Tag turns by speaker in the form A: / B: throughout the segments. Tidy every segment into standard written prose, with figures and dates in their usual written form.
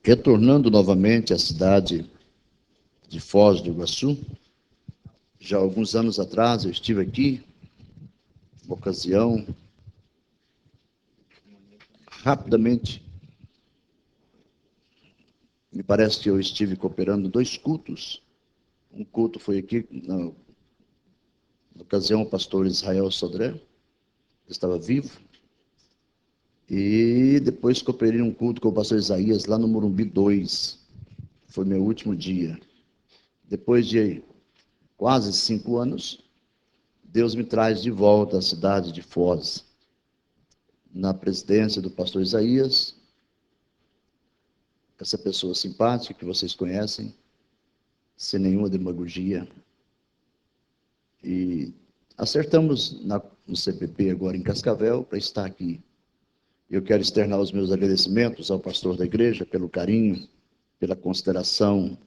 A: Retornando novamente à cidade de Foz do Iguaçu, já alguns anos atrás eu estive aqui, uma ocasião, rapidamente, me parece que eu estive cooperando 2 cultos. Um culto foi aqui, na ocasião, o pastor Israel Sodré, estava vivo, e depois cooperei um culto com o pastor Isaías, lá no Morumbi 2, foi meu último dia. Depois de quase 5 anos, Deus me traz de volta à cidade de Foz, na presidência do pastor Isaías, essa pessoa simpática que vocês conhecem, sem nenhuma demagogia. E acertamos no CPP agora em Cascavel para estar aqui. Eu quero externar os meus agradecimentos ao pastor da igreja pelo carinho, pela consideração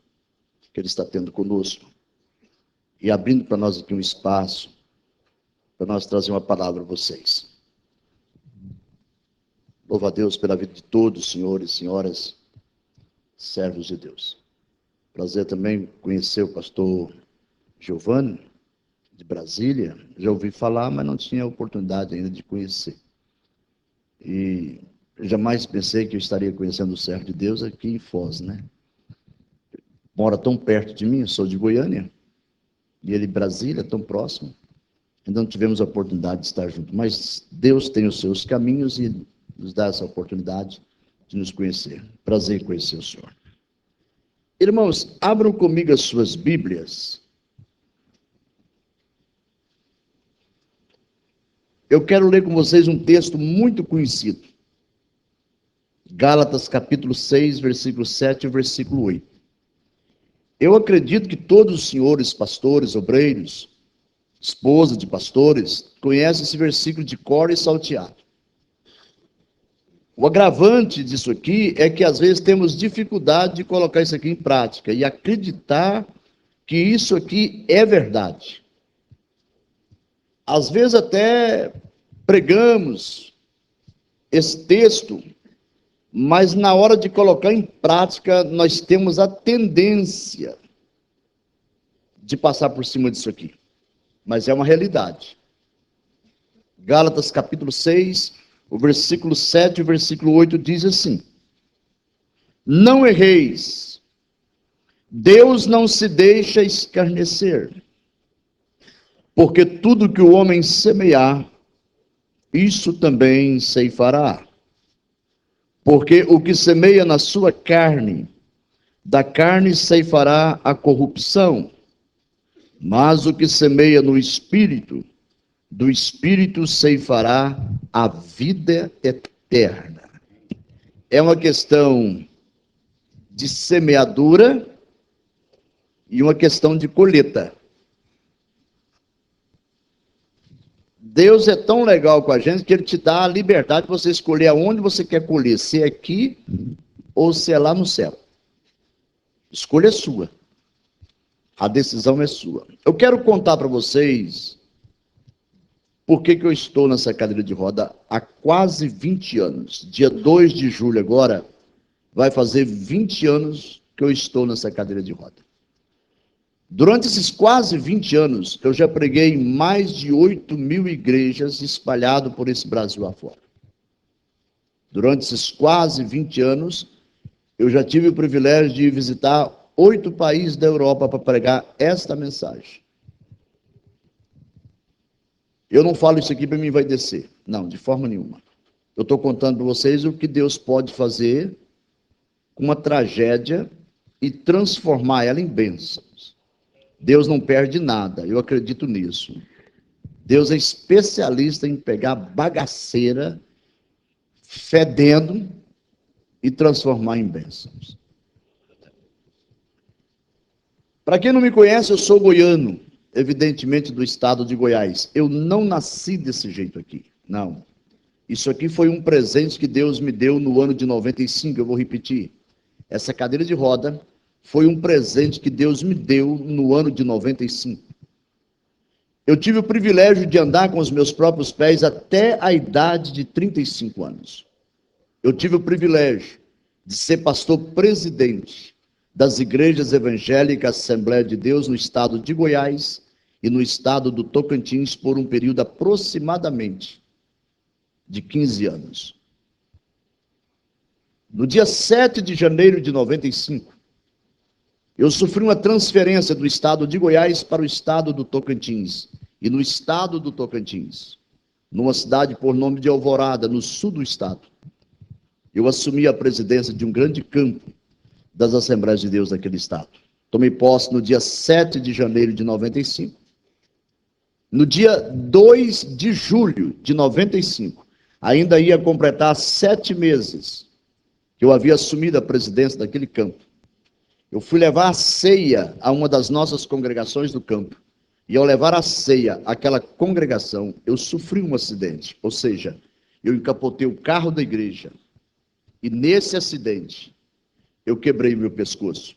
A: que ele está tendo conosco e abrindo para nós aqui um espaço para nós trazer uma palavra a vocês. Louvo a Deus pela vida de todos, senhores e senhoras, servos de Deus. Prazer também conhecer o pastor Giovanni, de Brasília. Já ouvi falar, mas não tinha oportunidade ainda de conhecer. E jamais pensei que eu estaria conhecendo o servo de Deus aqui em Foz, né? Mora tão perto de mim, eu sou de Goiânia, e ele de Brasília, tão próximo. Ainda não tivemos a oportunidade de estar juntos, mas Deus tem os seus caminhos e nos dá essa oportunidade de nos conhecer. Prazer em conhecer o Senhor. Irmãos, abram comigo as suas Bíblias. Eu quero ler com vocês um texto muito conhecido. Gálatas capítulo 6, versículo 7 e versículo 8. Eu acredito que todos os senhores pastores, obreiros, esposa de pastores, conhecem esse versículo de cor e salteado. O agravante disso aqui é que às vezes temos dificuldade de colocar isso aqui em prática e acreditar que isso aqui é verdade. Às vezes até pregamos esse texto, mas na hora de colocar em prática, nós temos a tendência de passar por cima disso aqui. Mas é uma realidade. Gálatas capítulo 6, o versículo 7 e o versículo 8 diz assim: não erreis, Deus não se deixa escarnecer, porque tudo que o homem semear, isso também ceifará. Porque o que semeia na sua carne, da carne ceifará a corrupção, mas o que semeia no Espírito, do Espírito ceifará a vida eterna. É uma questão de semeadura e uma questão de colheita. Deus é tão legal com a gente que Ele te dá a liberdade de você escolher aonde você quer colher, se é aqui ou se é lá no céu. Escolha é sua. A decisão é sua. Eu quero contar para vocês por que eu estou nessa cadeira de roda há quase 20 anos. Dia 2 de julho agora, vai fazer 20 anos que eu estou nessa cadeira de roda. Durante esses quase 20 anos, eu já preguei em mais de 8.000 igrejas espalhadas por esse Brasil afora. Durante esses quase 20 anos, eu já tive o privilégio de visitar 8 países da Europa para pregar esta mensagem. Eu não falo isso aqui para me envaidecer. Não, de forma nenhuma. Eu estou contando para vocês o que Deus pode fazer com uma tragédia e transformar ela em bênçãos. Deus não perde nada, eu acredito nisso. Deus é especialista em pegar bagaceira, fedendo, e transformar em bênçãos. Para quem não me conhece, eu sou goiano, evidentemente do estado de Goiás. Eu não nasci desse jeito aqui, não. Isso aqui foi um presente que Deus me deu no ano de 95, eu vou repetir. Essa cadeira de roda foi um presente que Deus me deu no ano de 95. Eu tive o privilégio de andar com os meus próprios pés até a idade de 35 anos. Eu tive o privilégio de ser pastor presidente das igrejas evangélicas Assembleia de Deus no estado de Goiás e no estado do Tocantins por um período aproximadamente de 15 anos. No dia 7 de janeiro de 95, eu sofri uma transferência do estado de Goiás para o estado do Tocantins. E no estado do Tocantins, numa cidade por nome de Alvorada, no sul do estado, eu assumi a presidência de um grande campo das Assembleias de Deus daquele estado. Tomei posse no dia 7 de janeiro de 95. No dia 2 de julho de 95, ainda ia completar 7 meses que eu havia assumido a presidência daquele campo. Eu fui levar a ceia a uma das nossas congregações do campo. E ao levar a ceia àquela congregação, eu sofri um acidente. Ou seja, eu encapotei o carro da igreja. E nesse acidente, eu quebrei meu pescoço.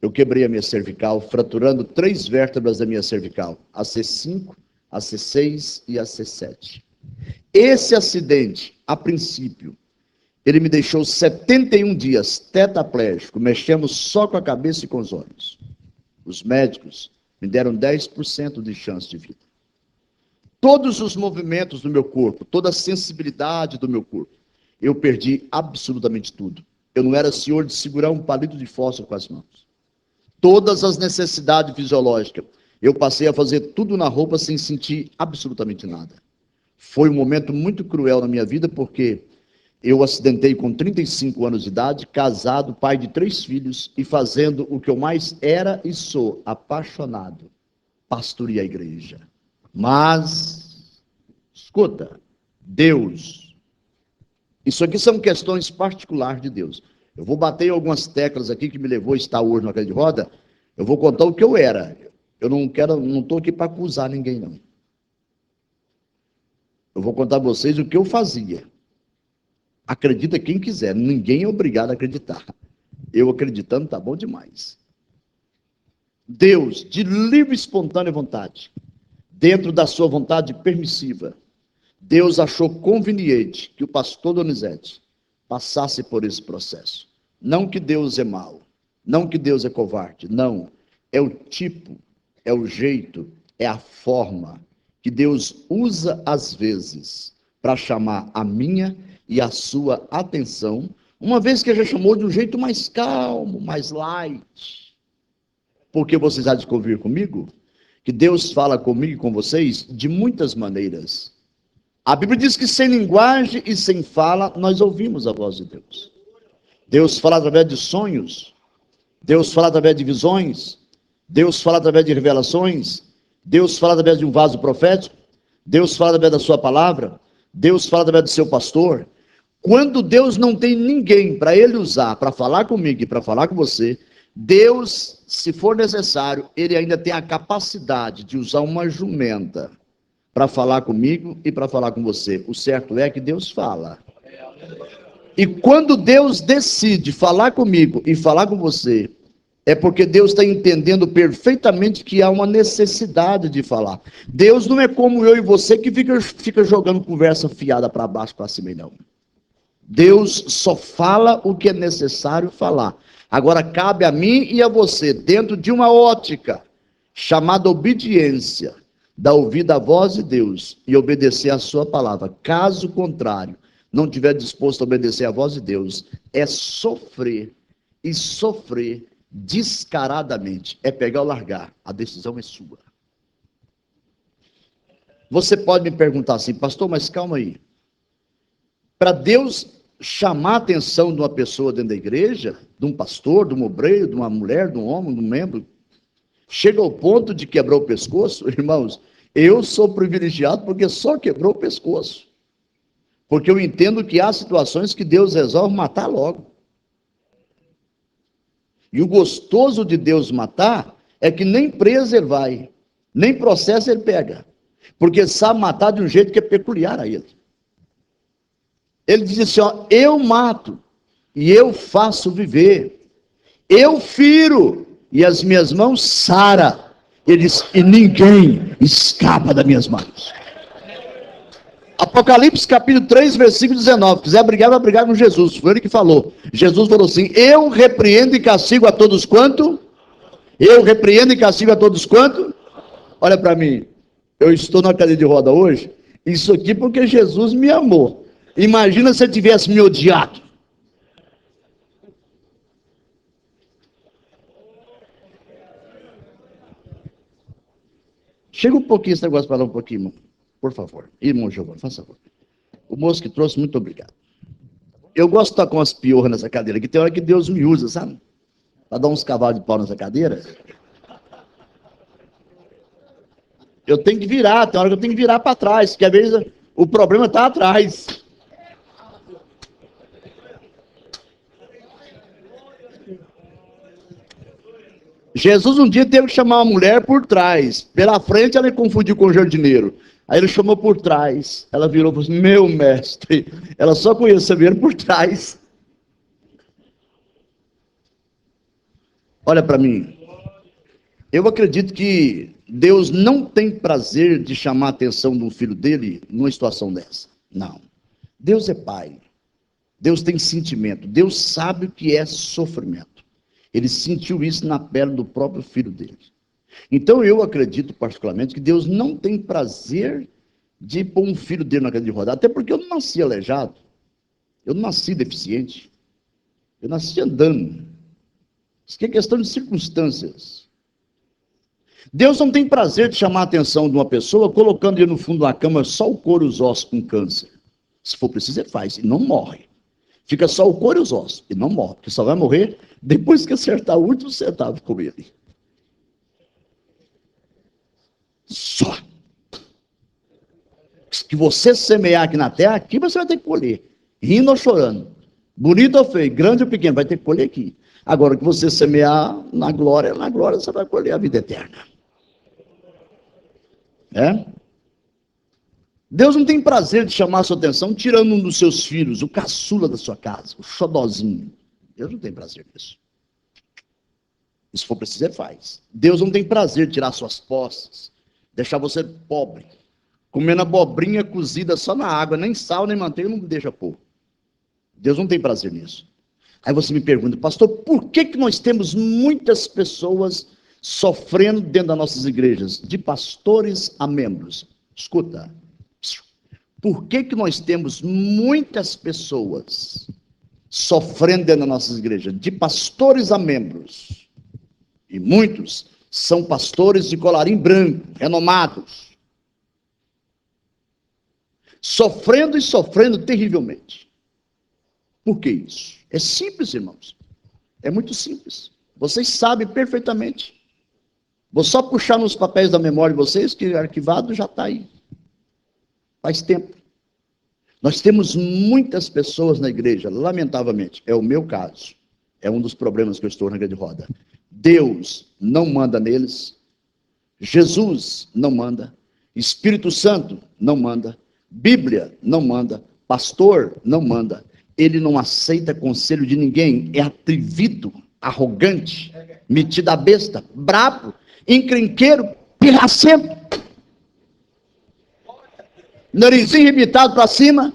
A: Eu quebrei a minha cervical, fraturando 3 vértebras da minha cervical. A C5, a C6 e a C7. Esse acidente, a princípio, ele me deixou 71 dias tetraplégico, mexendo só com a cabeça e com os olhos. Os médicos me deram 10% de chance de vida. Todos os movimentos do meu corpo, toda a sensibilidade do meu corpo, eu perdi absolutamente tudo. Eu não era senhor de segurar um palito de fósforo com as mãos. Todas as necessidades fisiológicas, eu passei a fazer tudo na roupa sem sentir absolutamente nada. Foi um momento muito cruel na minha vida, porque eu acidentei com 35 anos de idade, casado, pai de 3 filhos e fazendo o que eu mais era e sou, apaixonado, pastorear a igreja. Mas, escuta, Deus, isso aqui são questões particulares de Deus. Eu vou bater em algumas teclas aqui que me levou a estar hoje na cadeira de roda. Eu vou contar o que eu era. Eu não estou aqui para acusar ninguém, não. Eu vou contar a vocês o que eu fazia. Acredita quem quiser, ninguém é obrigado a acreditar. Eu acreditando está bom demais. Deus, de livre e espontânea vontade, dentro da sua vontade permissiva, Deus achou conveniente que o pastor Donizete passasse por esse processo. Não que Deus é mau, não que Deus é covarde, não. É o tipo, é o jeito, é a forma que Deus usa às vezes para chamar a minha e a sua atenção, uma vez que já chamou de um jeito mais calmo, mais light. Porque vocês há de convir comigo que Deus fala comigo e com vocês de muitas maneiras. A Bíblia diz que sem linguagem e sem fala, nós ouvimos a voz de Deus. Deus fala através de sonhos, Deus fala através de visões, Deus fala através de revelações, Deus fala através de um vaso profético, Deus fala através da sua palavra, Deus fala através do seu pastor. Quando Deus não tem ninguém para ele usar, para falar comigo e para falar com você, Deus, se for necessário, ele ainda tem a capacidade de usar uma jumenta para falar comigo e para falar com você. O certo é que Deus fala. E quando Deus decide falar comigo e falar com você, é porque Deus está entendendo perfeitamente que há uma necessidade de falar. Deus não é como eu e você que fica jogando conversa fiada para baixo, para cima, não. Deus só fala o que é necessário falar. Agora cabe a mim e a você, dentro de uma ótica chamada obediência, dar ouvido à voz de Deus e obedecer a sua palavra. Caso contrário, não estiver disposto a obedecer à voz de Deus, é sofrer, e sofrer descaradamente. É pegar ou largar. A decisão é sua. Você pode me perguntar assim, pastor, mas calma aí. Para Deus chamar a atenção de uma pessoa dentro da igreja, de um pastor, de um obreiro, de uma mulher, de um homem, de um membro, chega ao ponto de quebrar o pescoço, irmãos, eu sou privilegiado porque só quebrou o pescoço. Porque eu entendo que há situações que Deus resolve matar logo. E o gostoso de Deus matar é que nem preso ele vai, nem processo ele pega. Porque sabe matar de um jeito que é peculiar a ele. Ele diz assim, ó, eu mato e eu faço viver. Eu firo e as minhas mãos sara. Ele diz, e ninguém escapa das minhas mãos. Apocalipse capítulo 3, versículo 19. Se quiser brigar, vai brigar com Jesus. Foi ele que falou. Jesus falou assim: eu repreendo e castigo a todos quanto? Eu repreendo e castigo a todos quanto? Olha para mim. Eu estou na cadeira de roda hoje. Isso aqui porque Jesus me amou. Imagina se ele tivesse me odiado. Chega um pouquinho esse negócio para lá um pouquinho, irmão. Por favor. Irmão Giovanni, faça favor. O moço que trouxe, muito obrigado. Eu gosto de estar com as piorras nessa cadeira, que tem hora que Deus me usa, sabe? Para dar uns cavalos de pau nessa cadeira. Eu tenho que virar, tem hora que eu tenho que virar para trás, porque às vezes o problema está atrás. Jesus um dia teve que chamar uma mulher por trás. Pela frente ela confundiu com o jardineiro. Aí ele chamou por trás. Ela virou e falou assim: meu mestre. Ela só conhecia ver por trás. Olha para mim. Eu acredito que Deus não tem prazer de chamar a atenção de um filho dele numa situação dessa. Não. Deus é pai. Deus tem sentimento. Deus sabe o que é sofrimento. Ele sentiu isso na pele do próprio filho dele. Então eu acredito particularmente que Deus não tem prazer de pôr um filho dele na cadeira de rodas. Até porque eu não nasci aleijado. Eu não nasci deficiente. Eu nasci andando. Isso aqui é questão de circunstâncias. Deus não tem prazer de chamar a atenção de uma pessoa colocando ele no fundo da cama só o couro e os ossos com câncer. Se for preciso, ele faz. E não morre. Fica só o couro e os ossos. E não morre. Porque só vai morrer depois que acertar o último centavo com ele. Só. Que você semear aqui na terra, aqui você vai ter que colher. Rindo ou chorando. Bonito ou feio, grande ou pequeno, vai ter que colher aqui. Agora que você semear na glória você vai colher a vida eterna. É? Deus não tem prazer de chamar a sua atenção tirando um dos seus filhos, o caçula da sua casa, o xodozinho. Deus não tem prazer nisso. E se for preciso, ele faz. Deus não tem prazer de tirar suas posses, deixar você pobre, comendo abobrinha cozida só na água, nem sal, nem manteiga, não deixa pôr. Deus não tem prazer nisso. Aí você me pergunta: pastor, por que nós temos muitas pessoas sofrendo dentro das nossas igrejas, de pastores a membros? Escuta. Por que nós temos muitas pessoas sofrendo dentro das nossas igrejas, de pastores a membros? E muitos são pastores de colarinho branco, renomados. Sofrendo e sofrendo terrivelmente. Por que isso? É simples, irmãos. É muito simples. Vocês sabem perfeitamente. Vou só puxar nos papéis da memória de vocês, que arquivado já está aí. Faz tempo. Nós temos muitas pessoas na igreja, lamentavelmente, é o meu caso. É um dos problemas que eu estou na cadeira de roda. Deus não manda neles. Jesus não manda. Espírito Santo não manda. Bíblia não manda. Pastor não manda. Ele não aceita conselho de ninguém. É atrevido, arrogante, metido a besta, brabo, encrenqueiro, pirracento. Narizinho irritado para cima.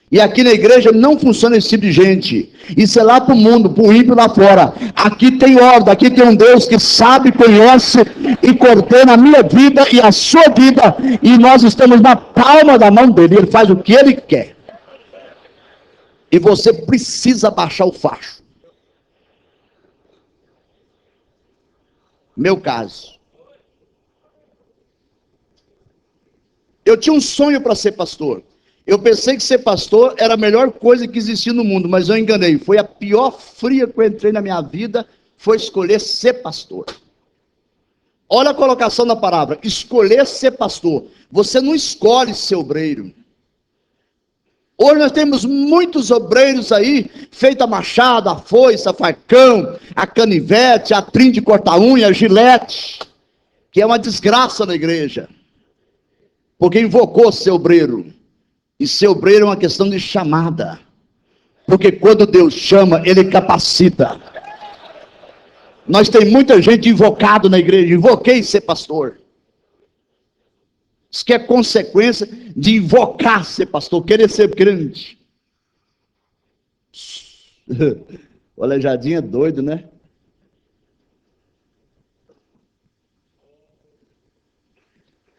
A: E aqui na igreja não funciona esse tipo de gente. Isso é lá para o mundo, para o ímpio lá fora. Aqui tem ordem, aqui tem um Deus que sabe, conhece e coordena a minha vida e a sua vida. E nós estamos na palma da mão dele. Ele faz o que ele quer. E você precisa baixar o facho. Meu caso. Eu tinha um sonho para ser pastor. Eu pensei que ser pastor era a melhor coisa que existia no mundo, mas eu enganei. Foi a pior fria que eu entrei na minha vida, foi escolher ser pastor. Olha a colocação da palavra, escolher ser pastor. Você não escolhe ser obreiro. Hoje nós temos muitos obreiros aí, feito a machado, a foice, a facão, a canivete, a trim de cortar unha, a gilete, que é uma desgraça na igreja. Porque invocou ser obreiro. E ser obreiro é uma questão de chamada. Porque quando Deus chama, Ele capacita. Nós temos muita gente invocada na igreja. Invoquei ser pastor. Isso que é consequência de invocar ser pastor, querer ser crente. O Aleijadinho é doido, né?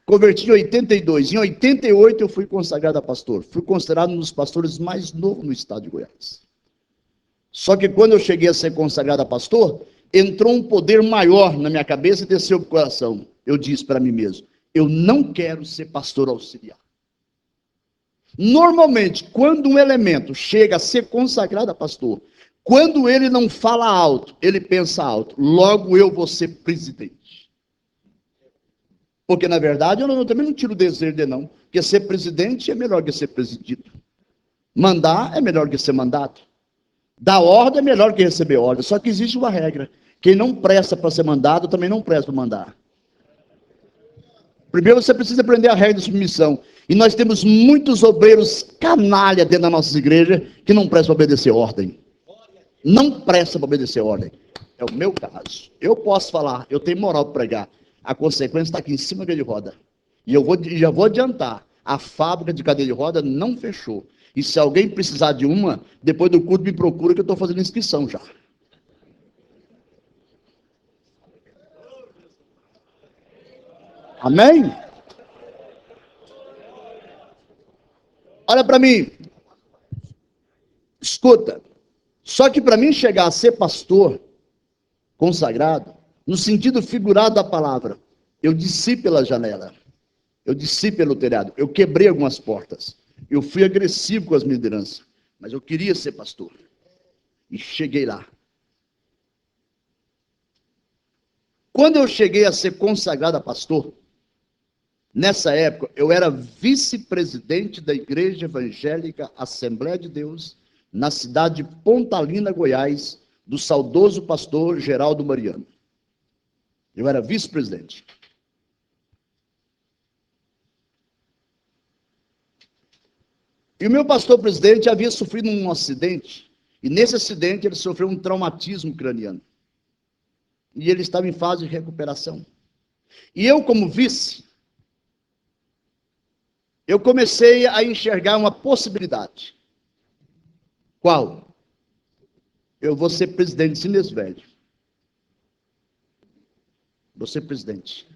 A: Converti em 82. Em 88 eu fui consagrado a pastor. Fui considerado um dos pastores mais novos no estado de Goiás. Só que quando eu cheguei a ser consagrado a pastor, entrou um poder maior na minha cabeça e desceu para o coração. Eu disse para mim mesmo, eu não quero ser pastor auxiliar. Normalmente, quando um elemento chega a ser consagrado a pastor, quando ele não fala alto, ele pensa alto. Logo eu vou ser presidente. Porque, na verdade, eu também não tiro o desejo de não. Porque ser presidente é melhor que ser presidido. Mandar é melhor que ser mandado. Dar ordem é melhor que receber ordem. Só que existe uma regra. Quem não presta para ser mandado, também não presta para mandar. Primeiro você precisa aprender a regra de submissão. E nós temos muitos obreiros canalha dentro das nossas igrejas que não prestam para obedecer ordem. Não presta para obedecer ordem. É o meu caso. Eu posso falar, eu tenho moral para pregar. A consequência está aqui em cima da cadeira de roda. E eu já vou adiantar. A fábrica de cadeira de roda não fechou. E se alguém precisar de uma, depois do culto me procura que eu estou fazendo inscrição já. Amém? Olha para mim. Escuta. Só que para mim chegar a ser pastor consagrado, no sentido figurado da palavra, eu desci pela janela. Eu desci pelo telhado. Eu quebrei algumas portas. Eu fui agressivo com as lideranças. Mas eu queria ser pastor. E cheguei lá. Quando eu cheguei a ser consagrado a pastor, nessa época, eu era vice-presidente da Igreja Evangélica Assembleia de Deus, na cidade de Pontalina, Goiás, do saudoso pastor Geraldo Mariano. Eu era vice-presidente. E o meu pastor presidente havia sofrido um acidente, e nesse acidente ele sofreu um traumatismo craniano. E ele estava em fase de recuperação. E eu, como vice, eu comecei a enxergar uma possibilidade. Qual? Eu vou ser presidente desse velho. Vou ser presidente.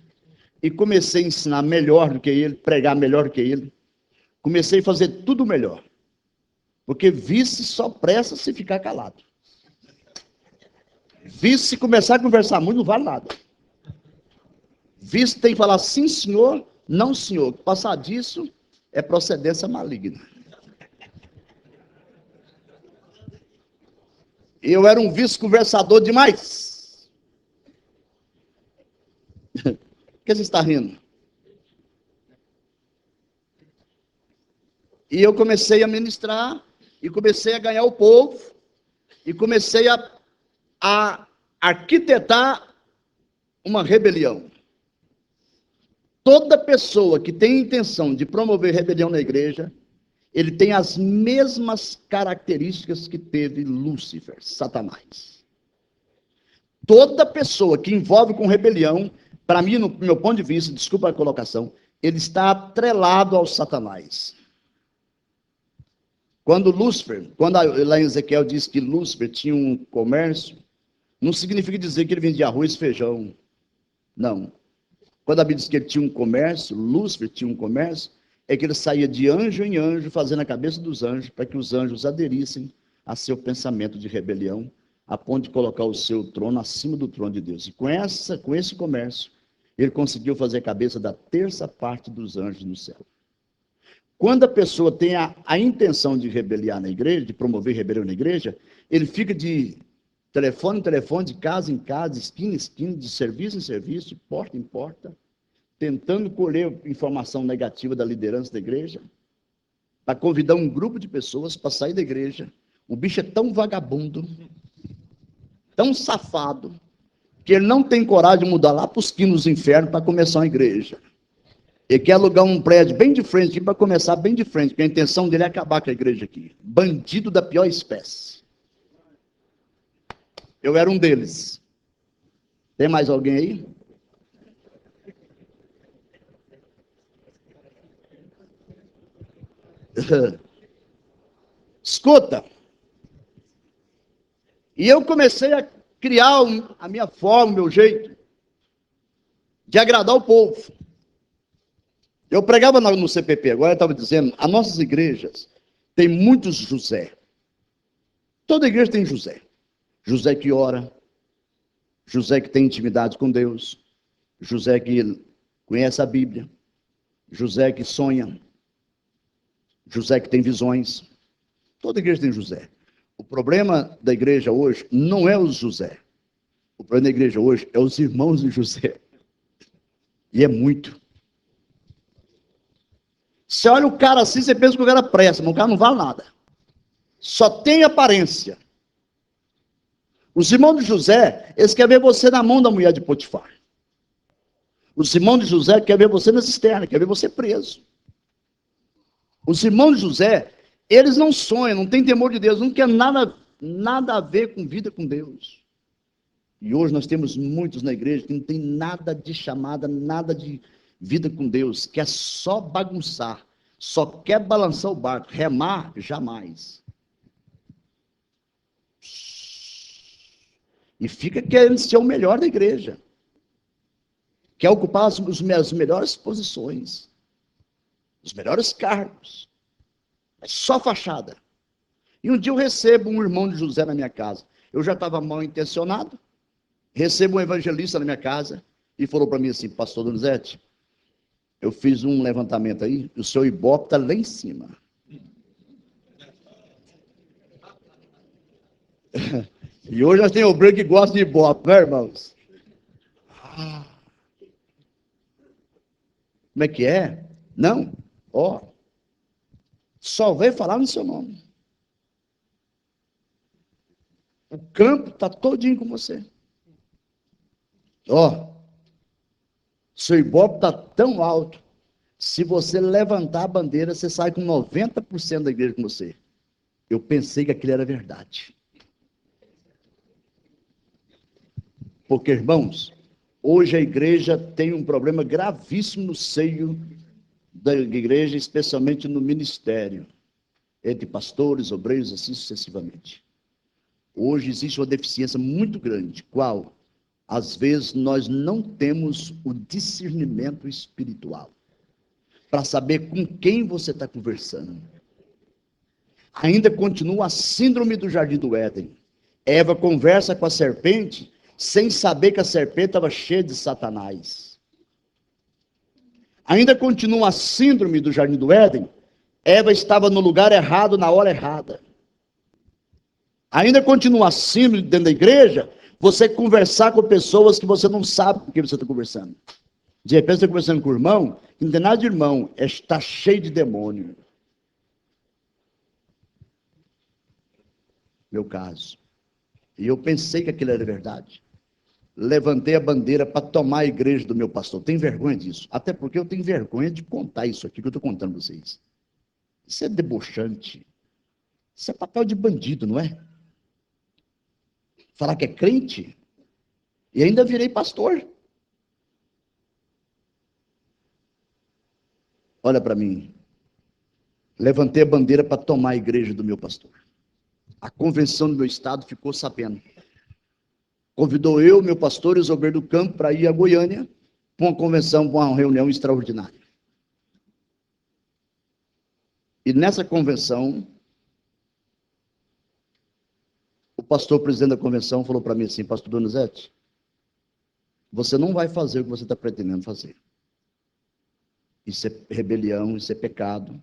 A: E comecei a ensinar melhor do que ele, pregar melhor do que ele. Comecei a fazer tudo melhor. Porque vice só presta se ficar calado. Vice, se começar a conversar muito, não vale nada. Vice tem que falar sim, senhor, não, senhor. Passar disso é procedência maligna. Eu era um vice conversador demais. Por que você está rindo? E eu comecei a ministrar, e comecei a ganhar o povo, e comecei a arquitetar uma rebelião. Toda pessoa que tem intenção de promover rebelião na igreja, ele tem as mesmas características que teve Lúcifer, Satanás. Toda pessoa que envolve com rebelião, para mim, no meu ponto de vista, desculpa a colocação, ele está atrelado ao Satanás. Quando lá em Ezequiel diz que Lúcifer tinha um comércio, não significa dizer que ele vendia arroz e feijão. Não. Quando a Bíblia diz que ele tinha um comércio, Lúcifer tinha um comércio, é que ele saía de anjo em anjo, fazendo a cabeça dos anjos, para que os anjos aderissem a seu pensamento de rebelião, a ponto de colocar o seu trono acima do trono de Deus. E com esse comércio, ele conseguiu fazer a cabeça da terça parte dos anjos no céu. Quando a pessoa tem a intenção de rebeliar na igreja, de promover rebelião na igreja, ele fica de telefone em telefone, de casa em casa, esquina em esquina, de serviço em serviço, de porta em porta, tentando colher informação negativa da liderança da igreja, para convidar um grupo de pessoas para sair da igreja. O bicho é tão vagabundo, tão safado, que ele não tem coragem de mudar lá para os quinos do inferno para começar uma igreja. Ele quer alugar um prédio bem de frente aqui para começar bem de frente, porque a intenção dele é acabar com a igreja aqui. Bandido da pior espécie. Eu era um deles. Tem mais alguém aí? Escuta, e eu comecei a criar a minha forma, o meu jeito de agradar o povo. Eu pregava no CPP, agora eu estava dizendo, as nossas igrejas tem muitos José. Toda igreja tem José. José que ora, José que tem intimidade com Deus, José que conhece a Bíblia, José que sonha, José que tem visões. Toda igreja tem José. O problema da igreja hoje não é os José. O problema da igreja hoje é os irmãos de José. E é muito. Você olha o cara assim, você pensa que o cara presta, mas o cara não vale nada. Só tem aparência. Os irmãos de José, eles querem ver você na mão da mulher de Potifar. Os irmãos de José querem ver você na cisterna, querem ver você preso. Os irmãos de José, eles não sonham, não têm temor de Deus, não querem nada a ver com vida com Deus. E hoje nós temos muitos na igreja que não tem nada de chamada, nada de vida com Deus, que é só bagunçar, só quer balançar o barco, remar jamais. E fica querendo ser o melhor da igreja. Quer ocupar as melhores posições, os melhores cargos. É só fachada. E um dia eu recebo um irmão de José na minha casa. Eu já estava mal intencionado. Recebo um evangelista na minha casa e falou para mim assim: pastor Donizete, eu fiz um levantamento aí, o seu Ibope está lá em cima. E hoje nós temos o branco que gosta de Ibope, né, irmãos? Como é que é? Não, ó, só veio falar no seu nome. O campo está todinho com você. Ó, seu Ibope está tão alto. Se você levantar a bandeira, você sai com 90% da igreja com você. Eu pensei que aquilo era verdade. Porque, irmãos, hoje a igreja tem um problema gravíssimo no seio da igreja, especialmente no ministério, entre pastores, obreiros, assim sucessivamente. Hoje existe uma deficiência muito grande. Qual? Às vezes nós não temos o discernimento espiritual para saber com quem você está conversando. Ainda continua a síndrome do Jardim do Éden. Eva conversa com a serpente sem saber que a serpente estava cheia de Satanás. Ainda continua a síndrome do Jardim do Éden. Eva estava no lugar errado, na hora errada. Ainda continua a síndrome dentro da igreja, você conversar com pessoas que você não sabe com quem você está conversando. De repente você está conversando com o irmão, não tem nada de irmão, está cheio de demônio. Meu caso. E eu pensei que aquilo era verdade. Levantei a bandeira para tomar a igreja do meu pastor. Tenho vergonha disso. Até porque eu tenho vergonha de contar isso aqui que eu estou contando para vocês. Isso é debochante. Isso é papel de bandido, não é? Falar que é crente. E ainda virei pastor. Olha para mim. Levantei a bandeira para tomar a igreja do meu pastor. A convenção do meu estado ficou sabendo. Convidou eu, meu pastor e os obreiros do campo para ir a Goiânia para uma convenção, para uma reunião extraordinária. E nessa convenção, o pastor presidente da convenção falou para mim assim: pastor Donizete, você não vai fazer o que você está pretendendo fazer. Isso é rebelião, isso é pecado.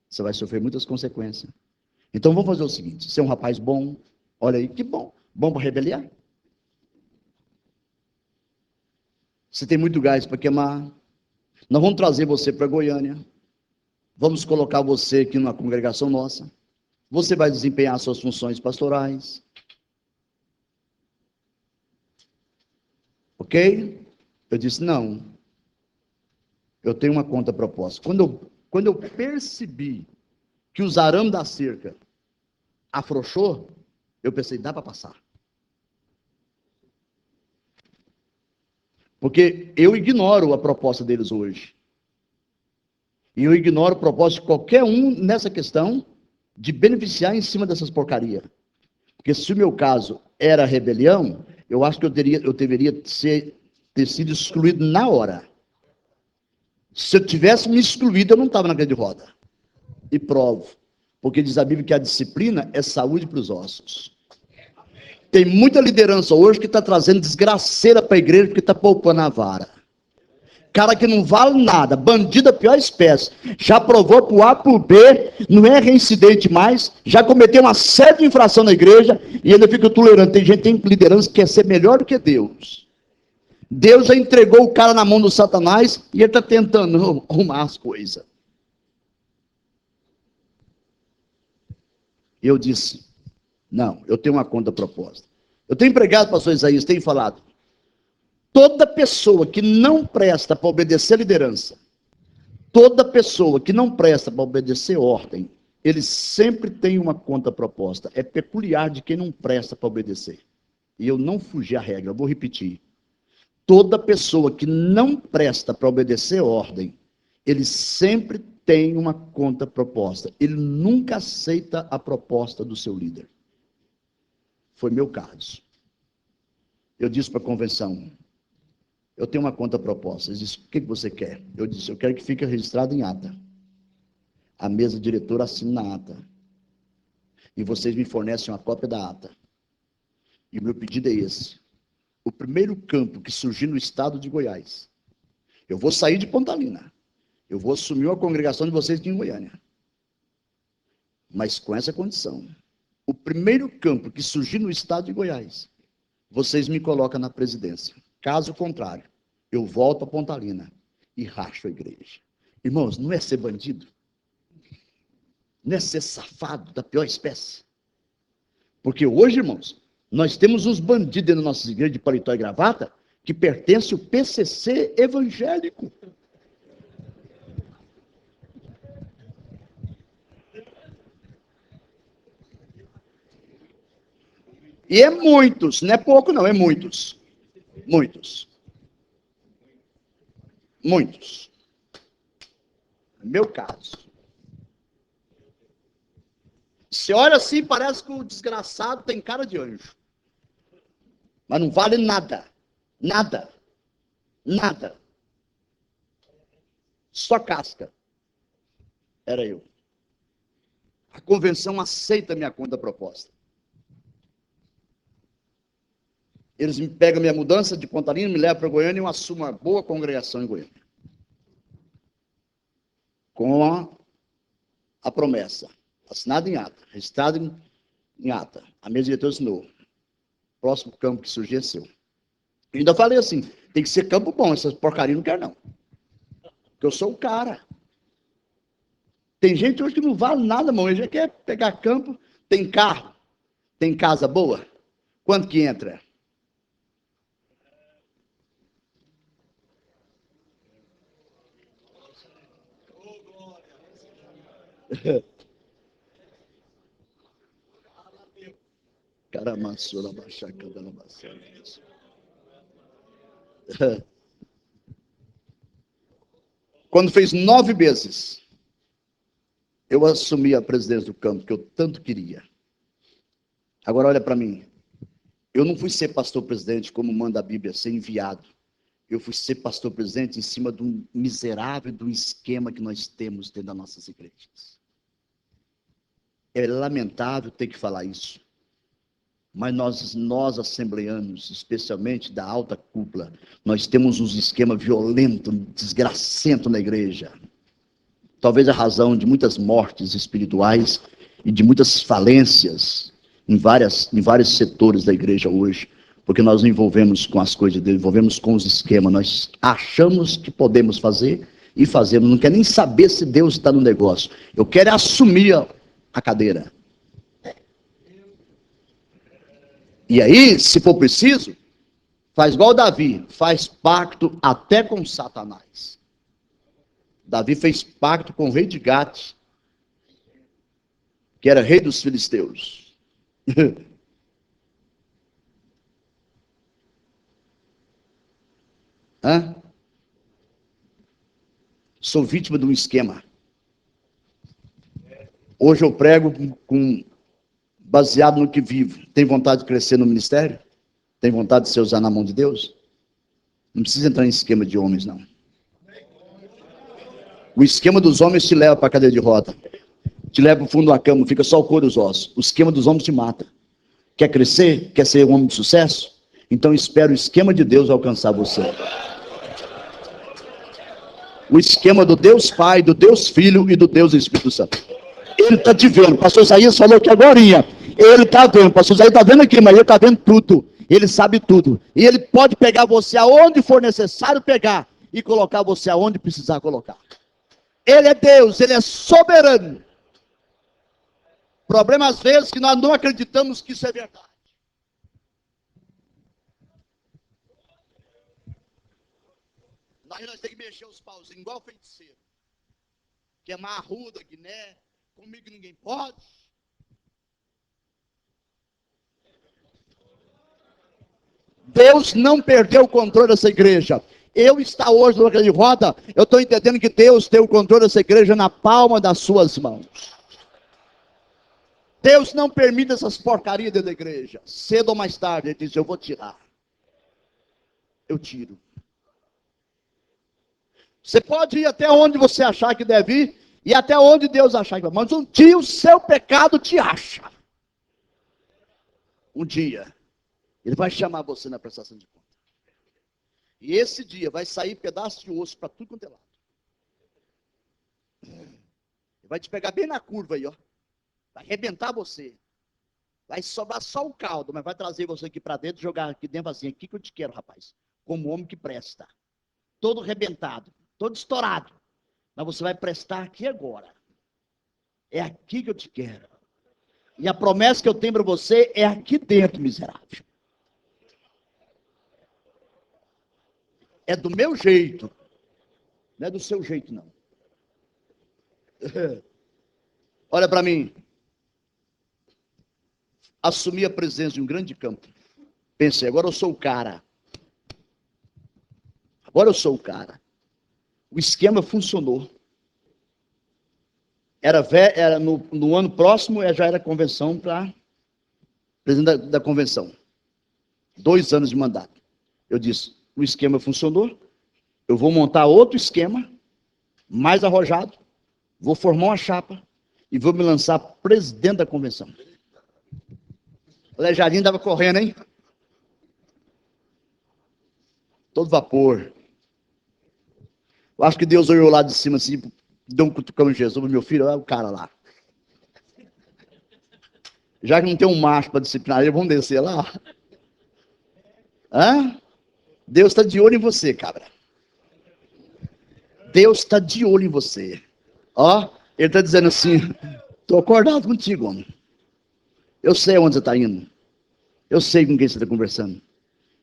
A: Você vai sofrer muitas consequências. Então vamos fazer o seguinte: você é um rapaz bom, olha aí, que bom, bom para rebeliar. Você tem muito gás para queimar. Nós vamos trazer você para Goiânia. Vamos colocar você aqui numa congregação nossa. Você vai desempenhar suas funções pastorais. Ok? Eu disse, não. Eu tenho uma conta proposta. Quando eu percebi que os arames da cerca afrouxou, eu pensei, dá para passar. Porque eu ignoro a proposta deles hoje. E eu ignoro o propósito de qualquer um nessa questão de beneficiar em cima dessas porcarias. Porque se o meu caso era rebelião, eu acho que eu deveria ter sido excluído na hora. Se eu tivesse me excluído, eu não estava na cadeira de roda. E provo. Porque diz a Bíblia que a disciplina é saúde para os ossos. Tem muita liderança hoje que está trazendo desgraceira para a igreja porque está poupando a vara. Cara que não vale nada, bandido da pior espécie, já provou por A por B, não é reincidente mais, já cometeu uma série de infração na igreja e ainda fica tolerando. Tem gente, tem liderança que quer ser melhor do que Deus. Deus já entregou o cara na mão do Satanás e ele está tentando arrumar as coisas. Eu disse, não, eu tenho uma conta proposta. Eu tenho empregado, pastor Isaías, tenho falado, toda pessoa que não presta para obedecer a liderança, toda pessoa que não presta para obedecer ordem, ele sempre tem uma conta proposta. É peculiar de quem não presta para obedecer. E eu não fugi à regra, eu vou repetir. Toda pessoa que não presta para obedecer ordem, ele sempre tem uma conta proposta. Ele nunca aceita a proposta do seu líder. Foi meu caso. Eu disse para a convenção, eu tenho uma conta proposta. Eles disseram, o que você quer? Eu disse, eu quero que fique registrado em ata. A mesa diretora assina a ata. E vocês me fornecem uma cópia da ata. E o meu pedido é esse. O primeiro campo que surgir no estado de Goiás, eu vou sair de Pontalina. Eu vou assumir a congregação de vocês aqui em Goiânia. Mas com essa condição. O primeiro campo que surgir no estado de Goiás, vocês me colocam na presidência. Caso contrário, eu volto a Pontalina e racho a igreja. Irmãos, não é ser bandido? Não é ser safado da pior espécie? Porque hoje, irmãos, nós temos uns bandidos dentro das nossas igrejas de paletó e gravata que pertencem ao PCC evangélico. E é muitos, não é pouco não, é muitos. Muitos. Muitos. No meu caso. Você olha assim, parece que o desgraçado tem cara de anjo. Mas não vale nada. Nada. Nada. Só casca. Era eu. A convenção aceita a minha conta proposta. Eles me pegam minha mudança de Pontalina, me levam para Goiânia e eu assumo uma boa congregação em Goiânia. Com a promessa. Assinada em ata. Registrado em ata. A mesa diretora assinou. Próximo campo que surgir é seu. Eu ainda falei assim, tem que ser campo bom, essas porcarias não quero não. Porque eu sou o cara. Tem gente hoje que não vale nada, mano. Ele já quer pegar campo, tem carro, tem casa boa. Quanto que entra? Caramassura, baixaca, dando baixaca. Quando fez 9 meses, eu assumi a presidência do campo, que eu tanto queria. Agora olha para mim. Eu não fui ser pastor-presidente, como manda a Bíblia, ser enviado. Eu fui ser pastor-presidente em cima de um miserável do esquema que nós temos dentro das nossas igrejas. É lamentável ter que falar isso. Mas nós assembleanos, especialmente da alta cúpula, nós temos uns esquemas violentos, desgracentos na igreja. Talvez a razão de muitas mortes espirituais e de muitas falências em vários setores da igreja hoje, porque nós nos envolvemos com as coisas dele, envolvemos com os esquemas, nós achamos que podemos fazer e fazemos, não quer nem saber se Deus está no negócio. Eu quero assumir a cadeira. E aí, se for preciso, faz igual Davi, faz pacto até com Satanás. Davi fez pacto com o rei de Gate, que era rei dos filisteus. Hã? Sou vítima de um esquema. Hoje eu prego baseado no que vivo. Tem vontade de crescer no ministério? Tem vontade de se usar na mão de Deus? Não precisa entrar em esquema de homens, não. O esquema dos homens te leva para a cadeira de roda. Te leva para o fundo da cama, fica só o couro e os ossos. O esquema dos homens te mata. Quer crescer? Quer ser um homem de sucesso? Então espera o esquema de Deus alcançar você. O esquema do Deus Pai, do Deus Filho e do Deus Espírito Santo. Ele está te vendo. Pastor Isaías falou aqui agorinha. Ele está vendo. Pastor Isaías está vendo aqui, mas ele está vendo tudo. Ele sabe tudo. E ele pode pegar você aonde for necessário pegar e colocar você aonde precisar colocar. Ele é Deus, ele é soberano. O problema às vezes que nós não acreditamos que isso é verdade. Nós temos que mexer os pauzinhos igual feiticeiro. Queimar a ruda, Guiné, comigo ninguém pode. Deus não perdeu o controle dessa igreja. Eu estar hoje no lugar de roda, eu estou entendendo que Deus tem o controle dessa igreja na palma das suas mãos. Deus não permite essas porcarias dentro da igreja. Cedo ou mais tarde, ele diz, eu vou tirar. Eu tiro. Você pode ir até onde você achar que deve ir, e até onde Deus achar que vai. Mas um dia o seu pecado te acha. Um dia, ele vai chamar você na prestação de conta. E esse dia vai sair pedaço de osso para tudo quanto é lado. Ele vai te pegar bem na curva aí, ó. Vai arrebentar você. Vai sobrar só o caldo, mas vai trazer você aqui para dentro, jogar aqui dentro assim, aqui que eu te quero, rapaz. Como homem que presta. Todo arrebentado, todo estourado. Mas você vai prestar aqui agora. É aqui que eu te quero. E a promessa que eu tenho para você é aqui dentro, miserável. É do meu jeito. Não é do seu jeito, não. Olha para mim. Assumi a presença de um grande campo. Pensei, agora eu sou o cara. Agora eu sou o cara. O esquema funcionou. Era no ano próximo, já era convenção para presidente da convenção. 2 anos de mandato. Eu disse, o esquema funcionou, eu vou montar outro esquema, mais arrojado, vou formar uma chapa e vou me lançar presidente da convenção. O Aleijadinho estava correndo, hein? Todo vapor. Eu acho que Deus olhou lá de cima assim, deu um cutucão em Jesus, meu filho, olha o cara lá. Já que não tem um macho para disciplinar ele, vamos descer lá. Hã? Deus está de olho em você, cabra. Deus está de olho em você. Ó, ele está dizendo assim, estou acordado contigo, homem. Eu sei onde você está indo. Eu sei com quem você está conversando.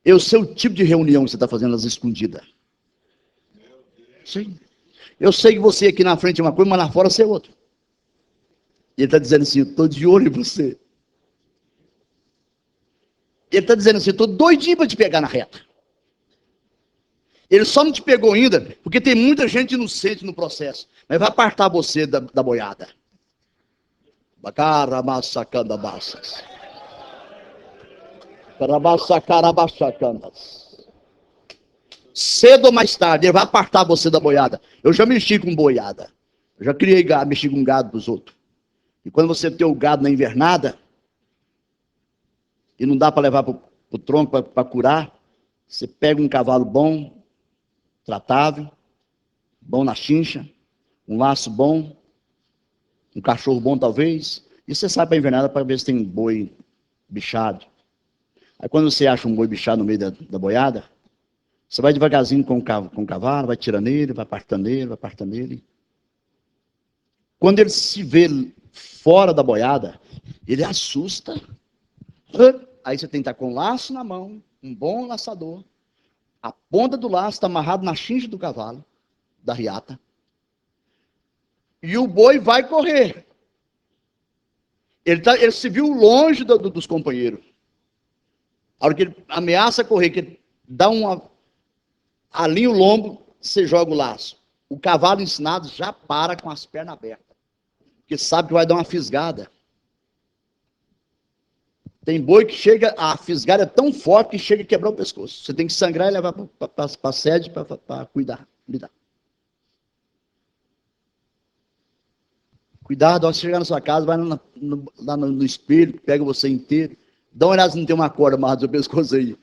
A: Eu sei o tipo de reunião que você está fazendo às escondidas. Sim. Eu sei que você aqui na frente é uma coisa, mas lá fora você é outra. E ele está dizendo assim, estou de olho em você. Ele está dizendo assim, estou doidinho para te pegar na reta. Ele só não te pegou ainda, porque tem muita gente inocente no processo. Mas vai apartar você da boiada. Bacaramassacandabasas. Cedo ou mais tarde, ele vai apartar você da boiada. Eu já mexi com boiada. Eu já criei gado, mexi com gado dos outros. E quando você tem o gado na invernada, e não dá para levar para o tronco para curar, você pega um cavalo bom, tratável, bom na chincha, um laço bom, um cachorro bom talvez, e você sai para a invernada para ver se tem boi bichado. Aí quando você acha um boi bichado no meio da boiada, você vai devagarzinho com o cavalo, vai tirando ele, vai apartando ele, vai apartando ele. Quando ele se vê fora da boiada, ele assusta. Aí você tem que estar com o laço na mão, um bom laçador. A ponta do laço está amarrado na chincha do cavalo, da riata. E o boi vai correr. Ele se viu longe dos companheiros. A hora que ele ameaça correr, que ele dá alinha o lombo, você joga o laço. O cavalo ensinado já para com as pernas abertas, porque sabe que vai dar uma fisgada. Tem boi que chega, a fisgada é tão forte que chega a quebrar o pescoço. Você tem que sangrar e levar para a sede para cuidar. Cuidado, ao chegar na sua casa, vai lá no espelho, pega você inteiro. Dá uma olhada se não tem uma corda amarrada no seu pescoço aí.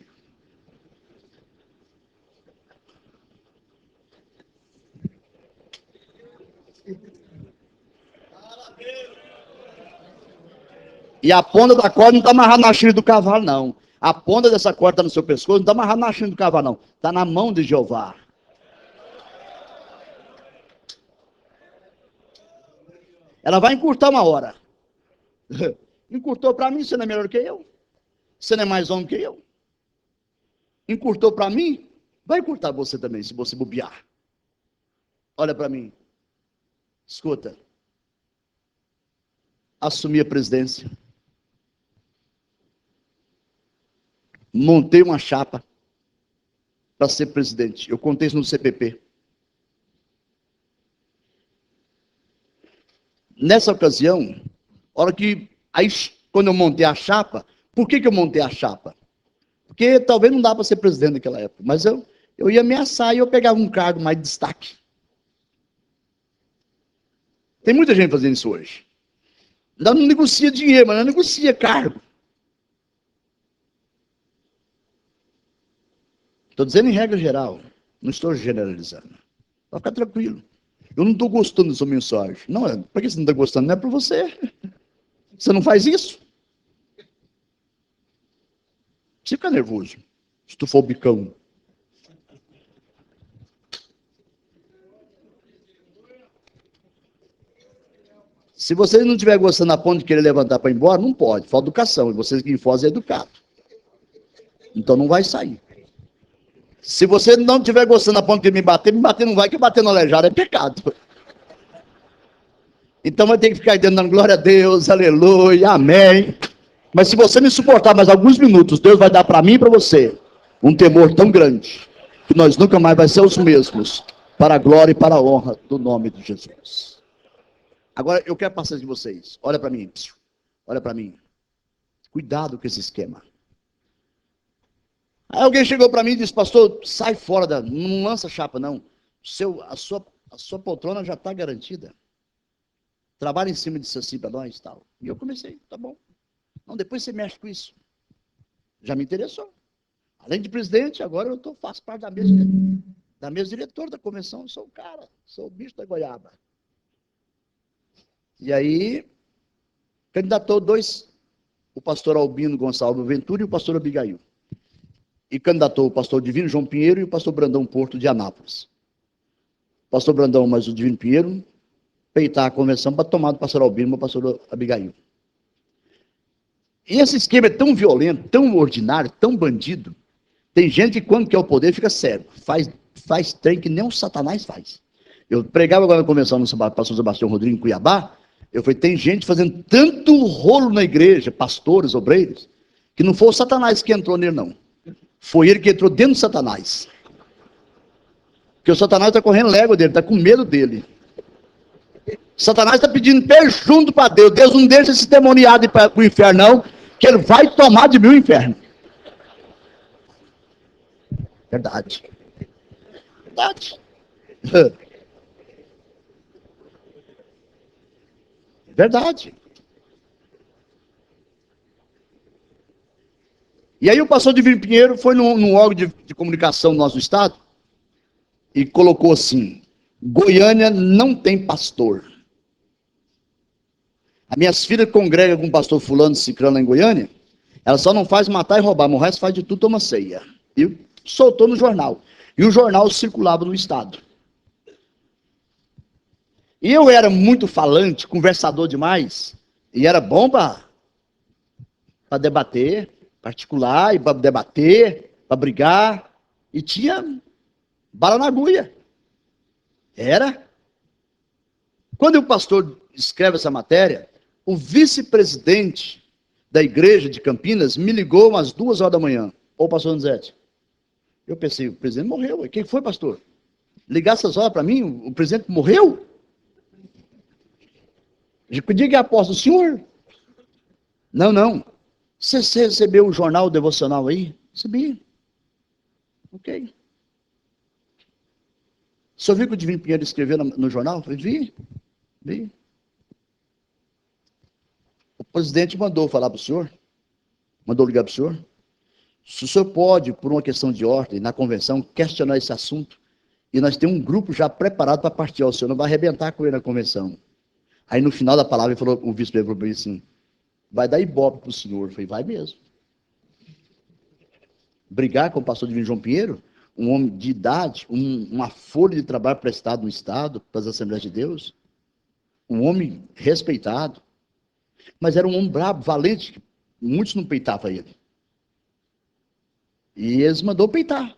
A: E a ponta da corda não está amarrada na china do cavalo, não. A ponta dessa corda está no seu pescoço, não está amarrada na china do cavalo, não. Está na mão de Jeová. Ela vai encurtar uma hora. Encurtou para mim, você não é melhor que eu. Você não é mais homem que eu. Encurtou para mim, vai encurtar você também, se você bobear. Olha para mim. Escuta. Assumi a presidência. Montei uma chapa para ser presidente. Eu contei isso no CPP. Nessa ocasião, quando eu montei a chapa, por que eu montei a chapa? Porque talvez não dá para ser presidente naquela época, mas eu ia ameaçar e eu pegava um cargo mais de destaque. Tem muita gente fazendo isso hoje. Não negocia dinheiro, mas não negocia cargo. Estou dizendo em regra geral, não estou generalizando. Pode ficar tranquilo. Eu não estou gostando da sua mensagem. Não, para que você não está gostando? Não é para você. Você não faz isso. Você fica nervoso. Estufou o bicão. Se você não estiver gostando a ponto de querer levantar para ir embora, não pode. Falta educação. E você que foge é educado. Então não vai sair. Se você não estiver gostando a ponto de me bater não vai, que bater no aleijado é pecado. Então vai ter que ficar aí dando glória a Deus, aleluia, amém. Mas se você me suportar mais alguns minutos, Deus vai dar para mim e para você um temor tão grande, que nós nunca mais vai ser os mesmos, para a glória e para a honra do nome de Jesus. Agora eu quero passar de vocês, olha para mim, cuidado com esse esquema. Aí alguém chegou para mim e disse, pastor, sai fora, não lança chapa não, a sua poltrona já está garantida. Trabalha em cima disso assim para nós e tal. E eu comecei, tá bom. Não, depois você mexe com isso. Já me interessou. Além de presidente, agora eu faço parte da mesa diretora da convenção, eu sou o cara, sou o bicho da goiaba. E aí, candidatou o pastor Albino Gonçalves Ventura e o pastor Abigail. E candidatou o pastor Divino João Pinheiro e o pastor Brandão Porto de Anápolis. O pastor Brandão, mas o Divino Pinheiro, peitar a convenção para tomar do pastor Albino e do pastor Abigail. E esse esquema é tão violento, tão ordinário, tão bandido. Tem gente que quando quer o poder fica cego. Faz trem que nem o Satanás faz. Eu pregava agora na convenção no pastor Sebastião Rodrigues em Cuiabá. Eu falei, tem gente fazendo tanto rolo na igreja, pastores, obreiros, que não foi o Satanás que entrou nele, não. Foi ele que entrou dentro do Satanás. Porque o Satanás está correndo légua dele, está com medo dele. Satanás está pedindo pé junto para Deus. Deus não deixa esse demoniado ir para o inferno, não, que ele vai tomar de mim o inferno. Verdade. Verdade. Verdade. E aí o pastor Divino Pinheiro foi num órgão de comunicação do nosso estado e colocou assim, Goiânia não tem pastor. As minhas filhas congregam com o pastor fulano, ciclano lá em Goiânia, ela só não faz matar e roubar, mas o resto faz de tudo, toma ceia. E soltou no jornal. E o jornal circulava no estado. E eu era muito falante, conversador demais, e era bom para debater, particular, e para debater, para brigar, e tinha bala na agulha. Era. Quando o pastor escreve essa matéria, o vice-presidente da igreja de Campinas me ligou umas 2 horas da manhã. Ô, pastor Donizete. Eu pensei, o presidente morreu. Quem foi, pastor? Ligar essas horas para mim, o presidente morreu? Diga que é apóstolo, senhor? Não. Você recebeu o jornal devocional aí? Recebi. Ok. O senhor viu que o Divino Pinheiro escreveu no jornal? Eu falei, vi. O presidente mandou falar para o senhor, mandou ligar para o senhor. Se o senhor pode, por uma questão de ordem, na convenção, questionar esse assunto, e nós temos um grupo já preparado para partir, o senhor não vai arrebentar com ele na convenção. Aí no final da palavra ele falou, o vice-presidente falou assim, vai dar ibope para o senhor. Eu falei, vai mesmo. Brigar com o pastor Divino João Pinheiro, um homem de idade, uma folha de trabalho prestado no Estado, para as Assembleias de Deus, um homem respeitado, mas era um homem brabo, valente, muitos não peitavam ele. E eles mandou peitar.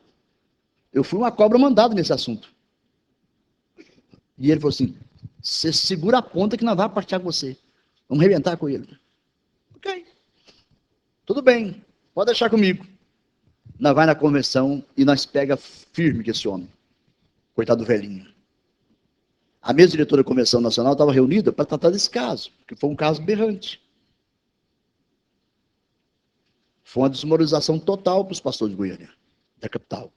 A: Eu fui uma cobra mandada nesse assunto. E ele falou assim, você segura a ponta que nós vamos partir com você. Vamos arrebentar com ele. Ok. Tudo bem, pode deixar comigo. Nós vai na convenção e nós pega firme com esse homem. Coitado do velhinho. A mesa diretora da Convenção Nacional estava reunida para tratar desse caso, que foi um caso berrante. Foi uma desmoralização total para os pastores de Goiânia, da capital.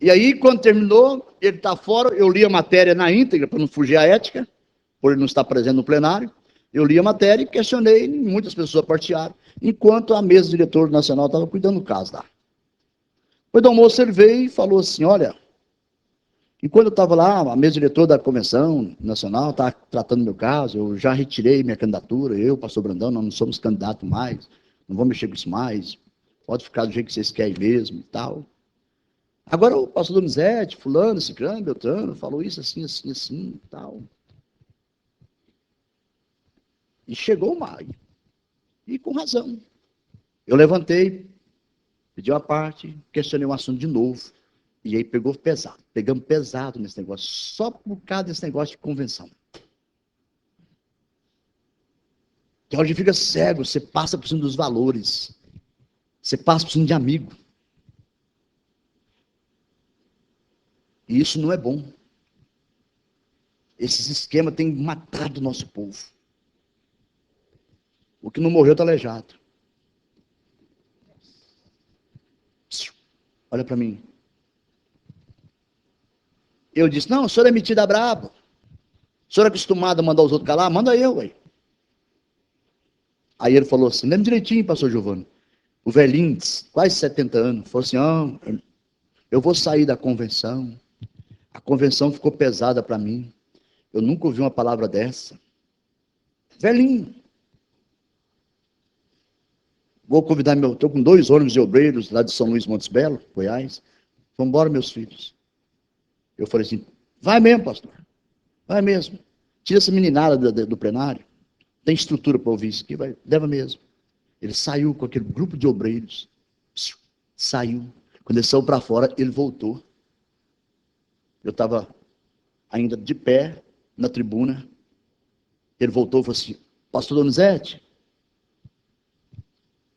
A: E aí, quando terminou, ele está fora, eu li a matéria na íntegra, para não fugir à ética, por ele não estar presente no plenário. Eu li a matéria e questionei, muitas pessoas partilharam, enquanto a mesa diretora nacional estava cuidando do caso lá. Depois do almoço, ele veio e falou assim, olha, enquanto eu estava lá, a mesa diretora da Convenção Nacional estava tratando do meu caso, eu já retirei minha candidatura, eu, pastor Brandão, nós não somos candidatos mais, não vamos mexer com isso mais, pode ficar do jeito que vocês querem mesmo e tal. Agora o pastor Donizete, fulano, ciclano, beltrano, falou isso assim e tal. E chegou o maio. E com razão. Eu levantei, pedi uma parte, questionei o assunto de novo. E aí pegamos pesado nesse negócio, só por causa desse negócio de convenção. Que a gente fica cego, você passa por cima dos valores, você passa por cima de amigo. E isso não é bom. Esse esquema tem matado o nosso povo. O que não morreu está aleijado. Olha para mim. Eu disse, não, o senhor é metido a brabo. O senhor é acostumado a mandar os outros calar? Manda eu, ué. Aí ele falou assim, lembra direitinho, pastor Giovanni. O velhinho, quase 70 anos, falou assim, eu vou sair da convenção. A convenção ficou pesada para mim. Eu nunca ouvi uma palavra dessa. Velhinho. Vou convidar estou com 2 ônibus de obreiros lá de São Luís Montes Belo, Goiás. Vamos embora, meus filhos. Eu falei assim, vai mesmo, pastor. Vai mesmo. Tira essa meninada do plenário. Tem estrutura para ouvir isso aqui, vai. Leva mesmo. Ele saiu com aquele grupo de obreiros. Saiu. Quando ele saiu para fora, ele voltou. Eu estava ainda de pé na tribuna. Ele voltou e falou assim, pastor Donizete.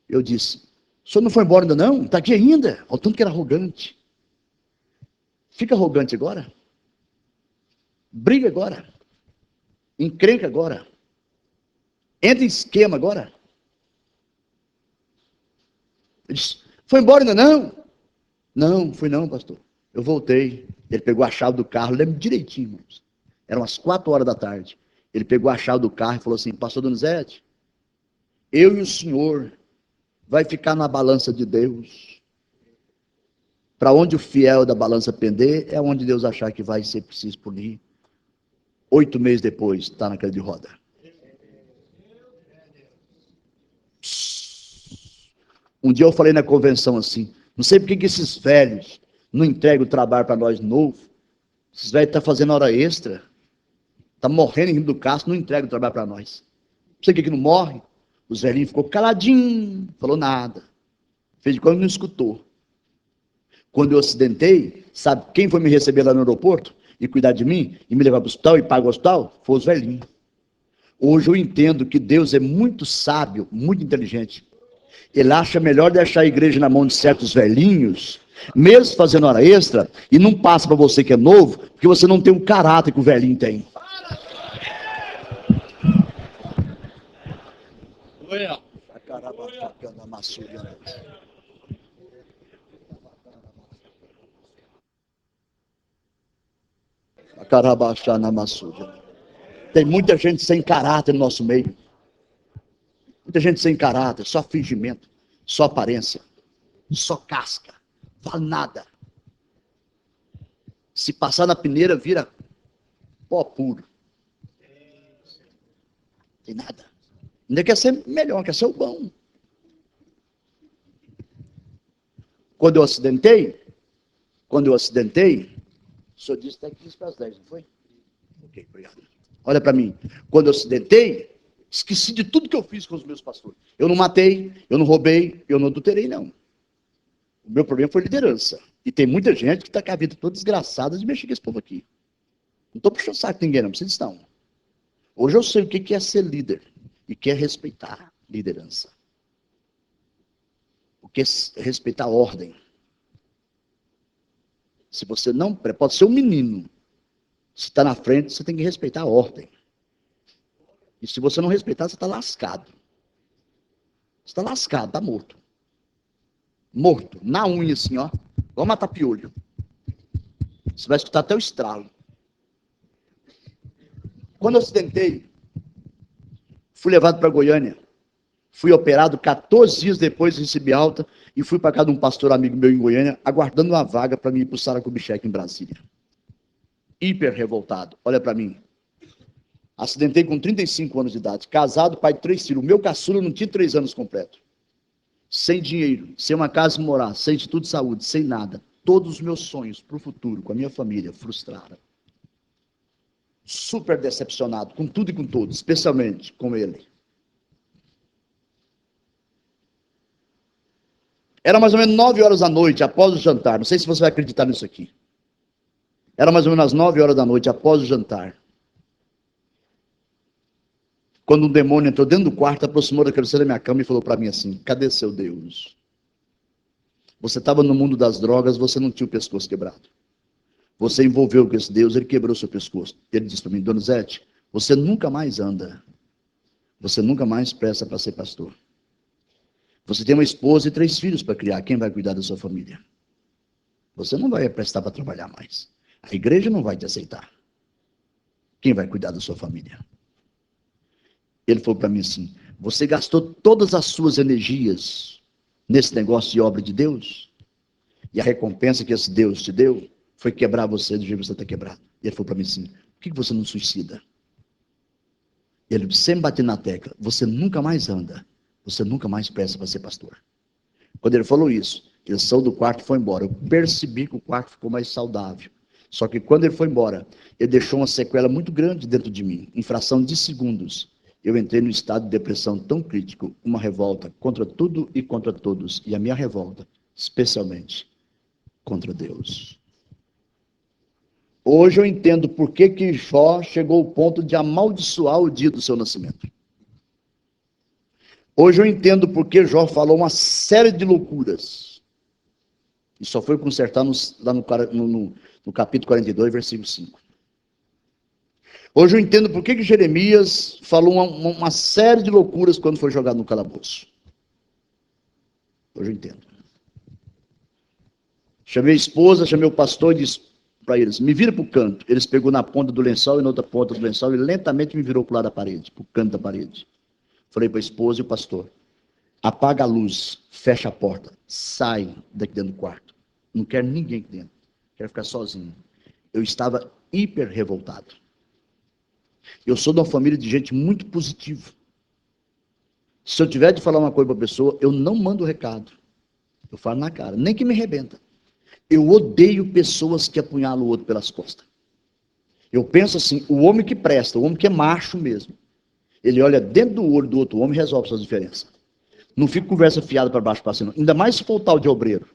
A: Eu disse, o senhor não foi embora ainda não? Está aqui ainda? Olha o tanto que era arrogante. Fica arrogante agora. Briga agora. Encrenca agora. Entra em esquema agora. Eu disse, foi embora ainda não? Não, fui não, pastor. Eu voltei. Ele pegou a chave do carro, lembro direitinho, irmãos. Eram umas 4 horas da tarde. Ele pegou a chave do carro e falou assim, pastor Donizete, eu e o senhor vai ficar na balança de Deus. Para onde o fiel da balança pender, é onde Deus achar que vai ser preciso punir. 8 meses depois, está na cadeira de roda. Um dia eu falei na convenção assim, não sei por que esses velhos não entregam o trabalho para nós novo. Esses velhos estão fazendo hora extra, estão morrendo em Rio do Castro, não entregam o trabalho para nós. Não sei por que não morre. Os velhinhos ficou caladinho, falou nada. Fez de conta que não escutou. Quando eu acidentei, sabe quem foi me receber lá no aeroporto e cuidar de mim, e me levar para o hospital e pagar o hospital? Foi os velhinhos. Hoje eu entendo que Deus é muito sábio, muito inteligente. Ele acha melhor deixar a igreja na mão de certos velhinhos, Mesmo fazendo hora extra, e não passa para você que é novo, porque você não tem o caráter que o velhinho tem. Tem muita gente sem caráter no nosso meio. Muita gente sem caráter, só fingimento, só aparência, só casca, vale nada. Se passar na peneira, vira pó puro. Tem nada. Ainda quer ser melhor, quer ser o bom. Quando eu acidentei, o senhor disse até 15 para as 10, não foi? Ok, obrigado. Olha para mim. Quando eu acidentei, esqueci de tudo que eu fiz com os meus pastores. Eu não matei, eu não roubei, eu não adulterei, não. O meu problema foi liderança. E tem muita gente que está com a vida toda desgraçada de mexer com esse povo aqui. Não estou puxando saco de ninguém, não. Vocês estão. Hoje eu sei o que é ser líder. E que é respeitar liderança. O que é respeitar a ordem. Se você não... Pode ser um menino. Se está na frente, você tem que respeitar a ordem. E se você não respeitar, você está lascado. Você está lascado, está morto. Morto, na unha assim, ó. Igual matar piolho. Você vai escutar até o estralo. Quando eu acidentei, fui levado para Goiânia. Fui operado 14 dias depois, recebi alta e fui para casa de um pastor amigo meu em Goiânia, aguardando uma vaga para mim ir para o Sara Kubitschek em Brasília. Hiper revoltado. Olha para mim. Acidentei com 35 anos de idade. Casado, pai de 3 filhos. O meu caçula não tinha 3 anos completo. Sem dinheiro, sem uma casa para morar, sem instituto de saúde, sem nada. Todos os meus sonhos para o futuro, com a minha família, frustraram. Super decepcionado, com tudo e com todos, especialmente com ele. Era mais ou menos 9 horas da noite, após o jantar. Não sei se você vai acreditar nisso aqui. Era mais ou menos às 9 horas da noite, após o jantar. Quando um demônio entrou dentro do quarto, aproximou da cabeceira da minha cama e falou para mim assim: cadê seu Deus? Você estava no mundo das drogas, você não tinha o pescoço quebrado. Você envolveu com esse Deus, ele quebrou seu pescoço. Ele disse para mim: Donizete, você nunca mais anda. Você nunca mais presta para ser pastor. Você tem uma esposa e 3 filhos para criar. Quem vai cuidar da sua família? Você não vai prestar para trabalhar mais. A igreja não vai te aceitar. Quem vai cuidar da sua família? Ele falou para mim assim: você gastou todas as suas energias nesse negócio de obra de Deus? E a recompensa que esse Deus te deu foi quebrar você do jeito que você está quebrado. E ele falou para mim assim: por que você não suicida? Ele sempre bateu na tecla: você nunca mais anda. Você nunca mais presta para ser pastor. Quando ele falou isso, ele saiu do quarto e foi embora. Eu percebi que o quarto ficou mais saudável. Só que quando ele foi embora, ele deixou uma sequela muito grande dentro de mim. Em fração de segundos, eu entrei num estado de depressão tão crítico, uma revolta contra tudo e contra todos. E a minha revolta, especialmente, contra Deus. Hoje eu entendo por que Jó chegou ao ponto de amaldiçoar o dia do seu nascimento. Hoje eu entendo por que Jó falou uma série de loucuras. E só foi consertar lá no capítulo 42, versículo 5. Hoje eu entendo por que Jeremias falou uma série de loucuras quando foi jogado no calabouço. Hoje eu entendo. Chamei a esposa, chamei o pastor e disse para eles: me vira para o canto. Eles pegou na ponta do lençol e na outra ponta do lençol e lentamente me virou para o lado da parede, para o canto da parede. Falei para a esposa e o pastor: apaga a luz, fecha a porta, sai daqui dentro do quarto. Não quero ninguém aqui dentro. Quero ficar sozinho. Eu estava hiper revoltado. Eu sou de uma família de gente muito positiva. Se eu tiver de falar uma coisa para a pessoa, eu não mando recado. Eu falo na cara, nem que me arrebenta. Eu odeio pessoas que apunhalam o outro pelas costas. Eu penso assim: o homem que presta, o homem que é macho mesmo, ele olha dentro do olho do outro homem e resolve suas diferenças. Não fica conversa fiada para baixo para cima. Ainda mais se for o tal de obreiro.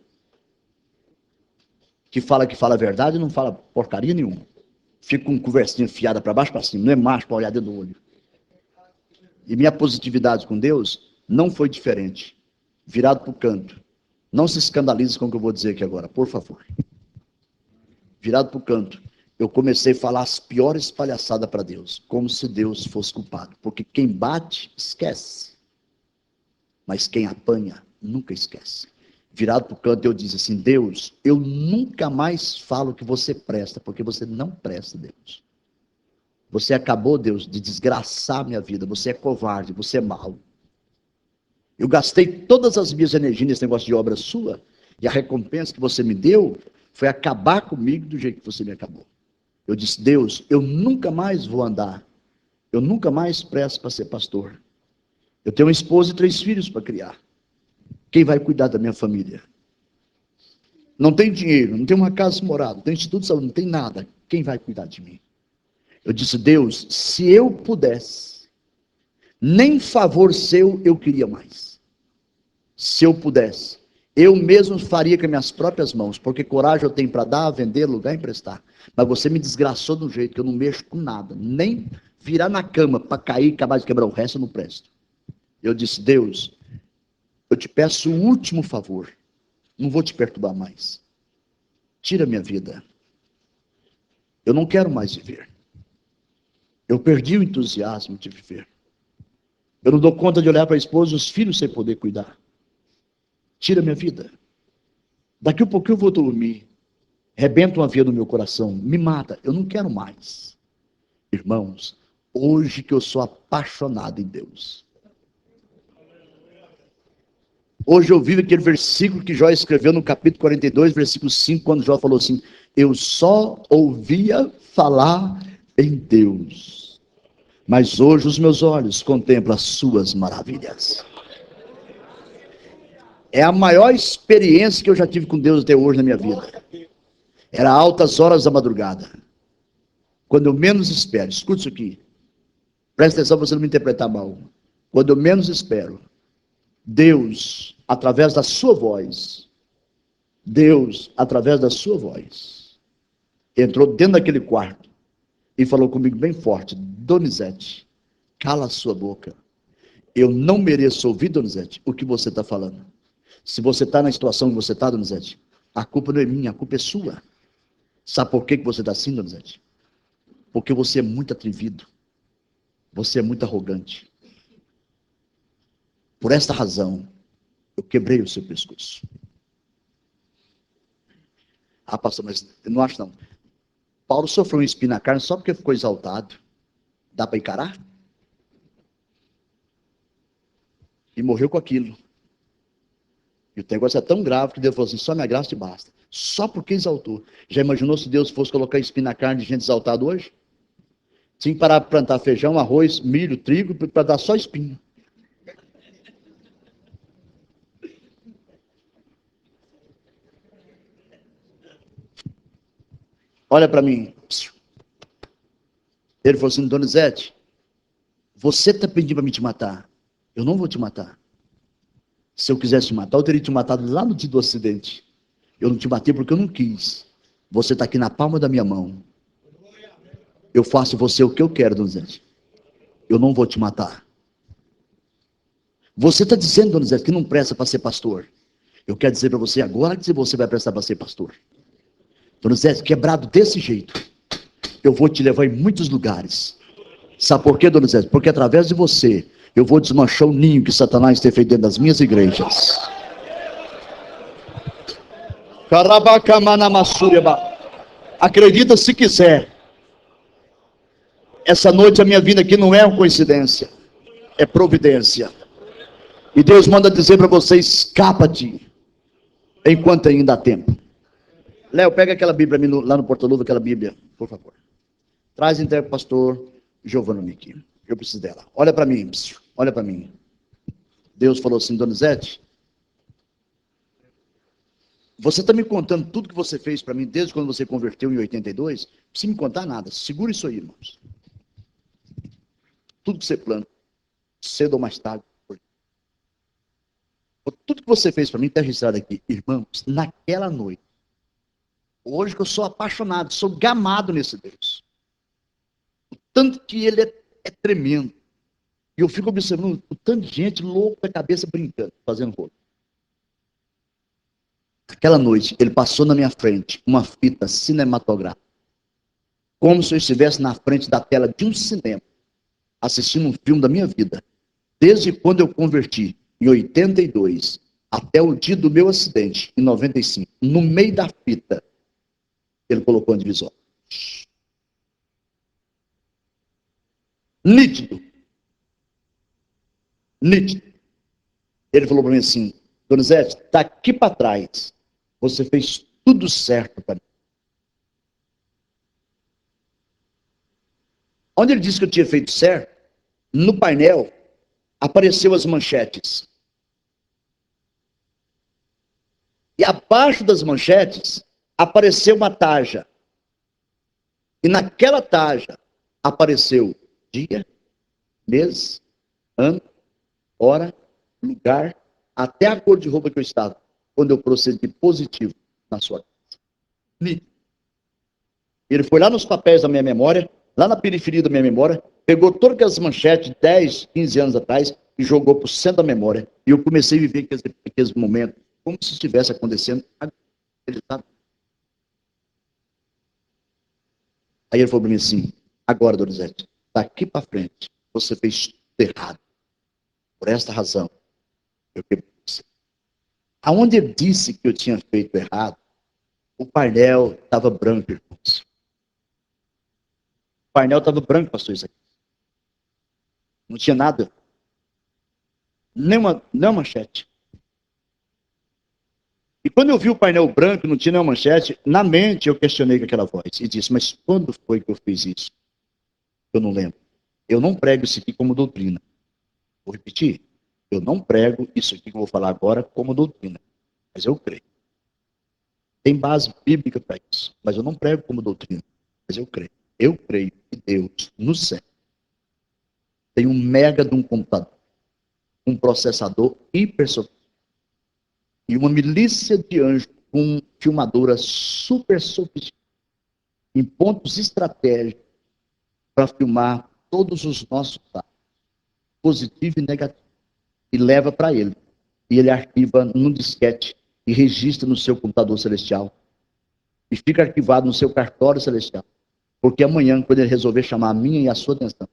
A: Que fala a verdade e não fala porcaria nenhuma. Fica com conversinha fiada para baixo para cima. Não é macho para olhar dentro do olho. E minha positividade com Deus não foi diferente. Virado para o canto. Não se escandalize com o que eu vou dizer aqui agora, por favor. Virado para o canto, eu comecei a falar as piores palhaçadas para Deus, como se Deus fosse culpado. Porque quem bate, esquece. Mas quem apanha, nunca esquece. Virado para o canto, eu disse assim: Deus, eu nunca mais falo que você presta, porque você não presta, Deus. Você acabou, Deus, de desgraçar a minha vida. Você é covarde, você é mau. Eu gastei todas as minhas energias nesse negócio de obra sua, e a recompensa que você me deu foi acabar comigo do jeito que você me acabou. Eu disse: Deus, eu nunca mais vou andar. Eu nunca mais presto para ser pastor. Eu tenho uma esposa e 3 filhos para criar. Quem vai cuidar da minha família? Não tem dinheiro, não tem uma casa morada, não tem instituto de saúde, não tem nada. Quem vai cuidar de mim? Eu disse: Deus, se eu pudesse, nem favor seu eu queria mais. Se eu pudesse, eu mesmo faria com as minhas próprias mãos, porque coragem eu tenho para dar, vender, alugar e emprestar. Mas você me desgraçou de um jeito que eu não mexo com nada, nem virar na cama para cair e acabar de quebrar o resto, eu não presto. Eu disse: Deus, eu te peço o último favor, não vou te perturbar mais. Tira minha vida. Eu não quero mais viver. Eu perdi o entusiasmo de viver. Eu não dou conta de olhar para a esposa e os filhos sem poder cuidar. Tira minha vida. Daqui a pouco eu vou dormir. Rebenta uma veia no meu coração. Me mata. Eu não quero mais. Irmãos, hoje que eu sou apaixonado em Deus. Hoje eu vivo aquele versículo que Jó escreveu no capítulo 42, versículo 5, quando Jó falou assim: eu só ouvia falar em Deus, mas hoje os meus olhos contemplam as suas maravilhas. É a maior experiência que eu já tive com Deus até hoje na minha vida. Era altas horas da madrugada, quando eu menos espero. Escute isso aqui, presta atenção para você não me interpretar mal. Quando eu menos espero, Deus, através da sua voz, entrou dentro daquele quarto e falou comigo bem forte: Donizete, cala a sua boca. Eu não mereço ouvir, Donizete, o que você está falando. Se você está na situação que você está, Donizete, a culpa não é minha, a culpa é sua. Sabe por que você está assim, Donizete? Porque você é muito atrevido. Você é muito arrogante. Por esta razão, eu quebrei o seu pescoço. Ah, pastor, mas eu não acho não. Paulo sofreu um espinho na carne só porque ficou exaltado. Dá para encarar? E morreu com aquilo. E o negócio é tão grave que Deus falou assim: só minha graça te basta. Só porque exaltou. Já imaginou se Deus fosse colocar espinho na carne de gente exaltada hoje? Tinha que parar para plantar feijão, arroz, milho, trigo, para dar só espinho. Olha para mim. Ele falou assim: Donizete, você está pedindo para me te matar. Eu não vou te matar. Se eu quisesse te matar, eu teria te matado lá no dia do acidente. Eu não te matei porque eu não quis. Você está aqui na palma da minha mão. Eu faço você o que eu quero, Donizete. Eu não vou te matar. Você está dizendo, Donizete, que não presta para ser pastor. Eu quero dizer para você agora que você vai prestar para ser pastor. Donizete, quebrado desse jeito, eu vou te levar em muitos lugares. Sabe por quê, Donizete? Porque através de você, eu vou desmanchar o ninho que Satanás tem feito dentro das minhas igrejas. Acredita se quiser. Essa noite a minha vinda aqui não é uma coincidência. É providência. E Deus manda dizer para você: escapa-te, enquanto ainda há tempo. Léo, pega aquela Bíblia lá no porta-luva, aquela Bíblia, por favor. Traz então o pastor Giovanni aqui. Eu preciso dela. Olha para mim, olha para mim. Deus falou assim: Donizete, você está me contando tudo que você fez para mim desde quando você converteu em 82? Não precisa me contar nada. Segura isso aí, irmãos. Tudo que você planta, cedo ou mais tarde. Tudo que você fez para mim está registrado aqui. Irmãos, naquela noite, hoje que eu sou apaixonado, sou gamado nesse Deus. O tanto que ele é tremendo. E eu fico observando o tanto de gente louca da cabeça brincando, fazendo rolo. Aquela noite, ele passou na minha frente uma fita cinematográfica, como se eu estivesse na frente da tela de um cinema, assistindo um filme da minha vida. Desde quando eu converti, em 82, até o dia do meu acidente, em 95, no meio da fita, ele colocou um divisor. Nítido. Nítido. Ele falou para mim assim: Donizete, daqui para trás, você fez tudo certo para mim. Onde ele disse que eu tinha feito certo, no painel, apareceu as manchetes. E abaixo das manchetes, apareceu uma taja. E naquela taja, apareceu dia, mês, ano, hora, lugar, até a cor de roupa que eu estava, quando eu procedi positivo na sua casa. Ele foi lá nos papéis da minha memória, lá na periferia da minha memória, pegou todas as manchetes de 10, 15 anos atrás e jogou para o centro da memória. E eu comecei a viver aqueles momentos como se estivesse acontecendo. Aí ele falou para mim assim: agora, Donizete, daqui para frente, você fez tudo errado. Por esta razão, eu quebrei você. Aonde ele disse que eu tinha feito errado, o painel estava branco, irmãos. O painel estava branco, pastor Isaías. Não tinha nada. Nem uma manchete. E quando eu vi o painel branco, não tinha nenhuma manchete, na mente eu questionei com aquela voz e disse: mas quando foi que eu fiz isso? Eu não lembro. Eu não prego isso aqui como doutrina. Vou repetir. Eu não prego isso aqui que eu vou falar agora como doutrina. Mas eu creio. Tem base bíblica para isso. Mas eu não prego como doutrina. Mas eu creio. Eu creio que Deus, no céu, tem um mega de um computador, um processador hiper sofisticado e uma milícia de anjos com filmadora super sofisticada em pontos estratégicos para filmar todos os nossos dados, positivo e negativo, e leva para ele. E ele arquiva num disquete e registra no seu computador celestial e fica arquivado no seu cartório celestial. Porque amanhã, quando ele resolver chamar a minha e a sua atenção,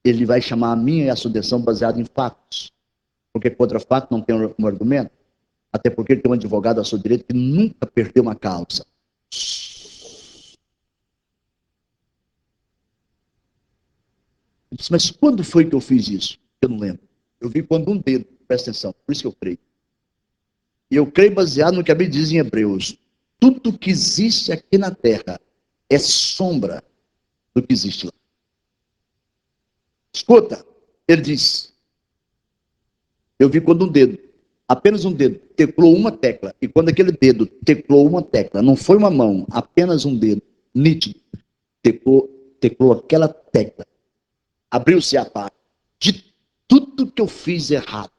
A: ele vai chamar a minha e a sua atenção baseado em fatos. Porque contra fato não tem um argumento. Até porque ele tem um advogado à sua direita que nunca perdeu uma causa. Ele disse: mas quando foi que eu fiz isso? Eu não lembro. Eu vi quando um dedo, presta atenção, por isso que eu creio. E eu creio baseado no que a Bíblia diz em Hebreus. Tudo que existe aqui na terra é sombra do que existe lá. Escuta, ele diz: eu vi quando um dedo, apenas um dedo, teclou uma tecla. E quando aquele dedo teclou uma tecla, não foi uma mão, apenas um dedo, nítido, teclou aquela tecla. Abriu-se a página de tudo que eu fiz errado.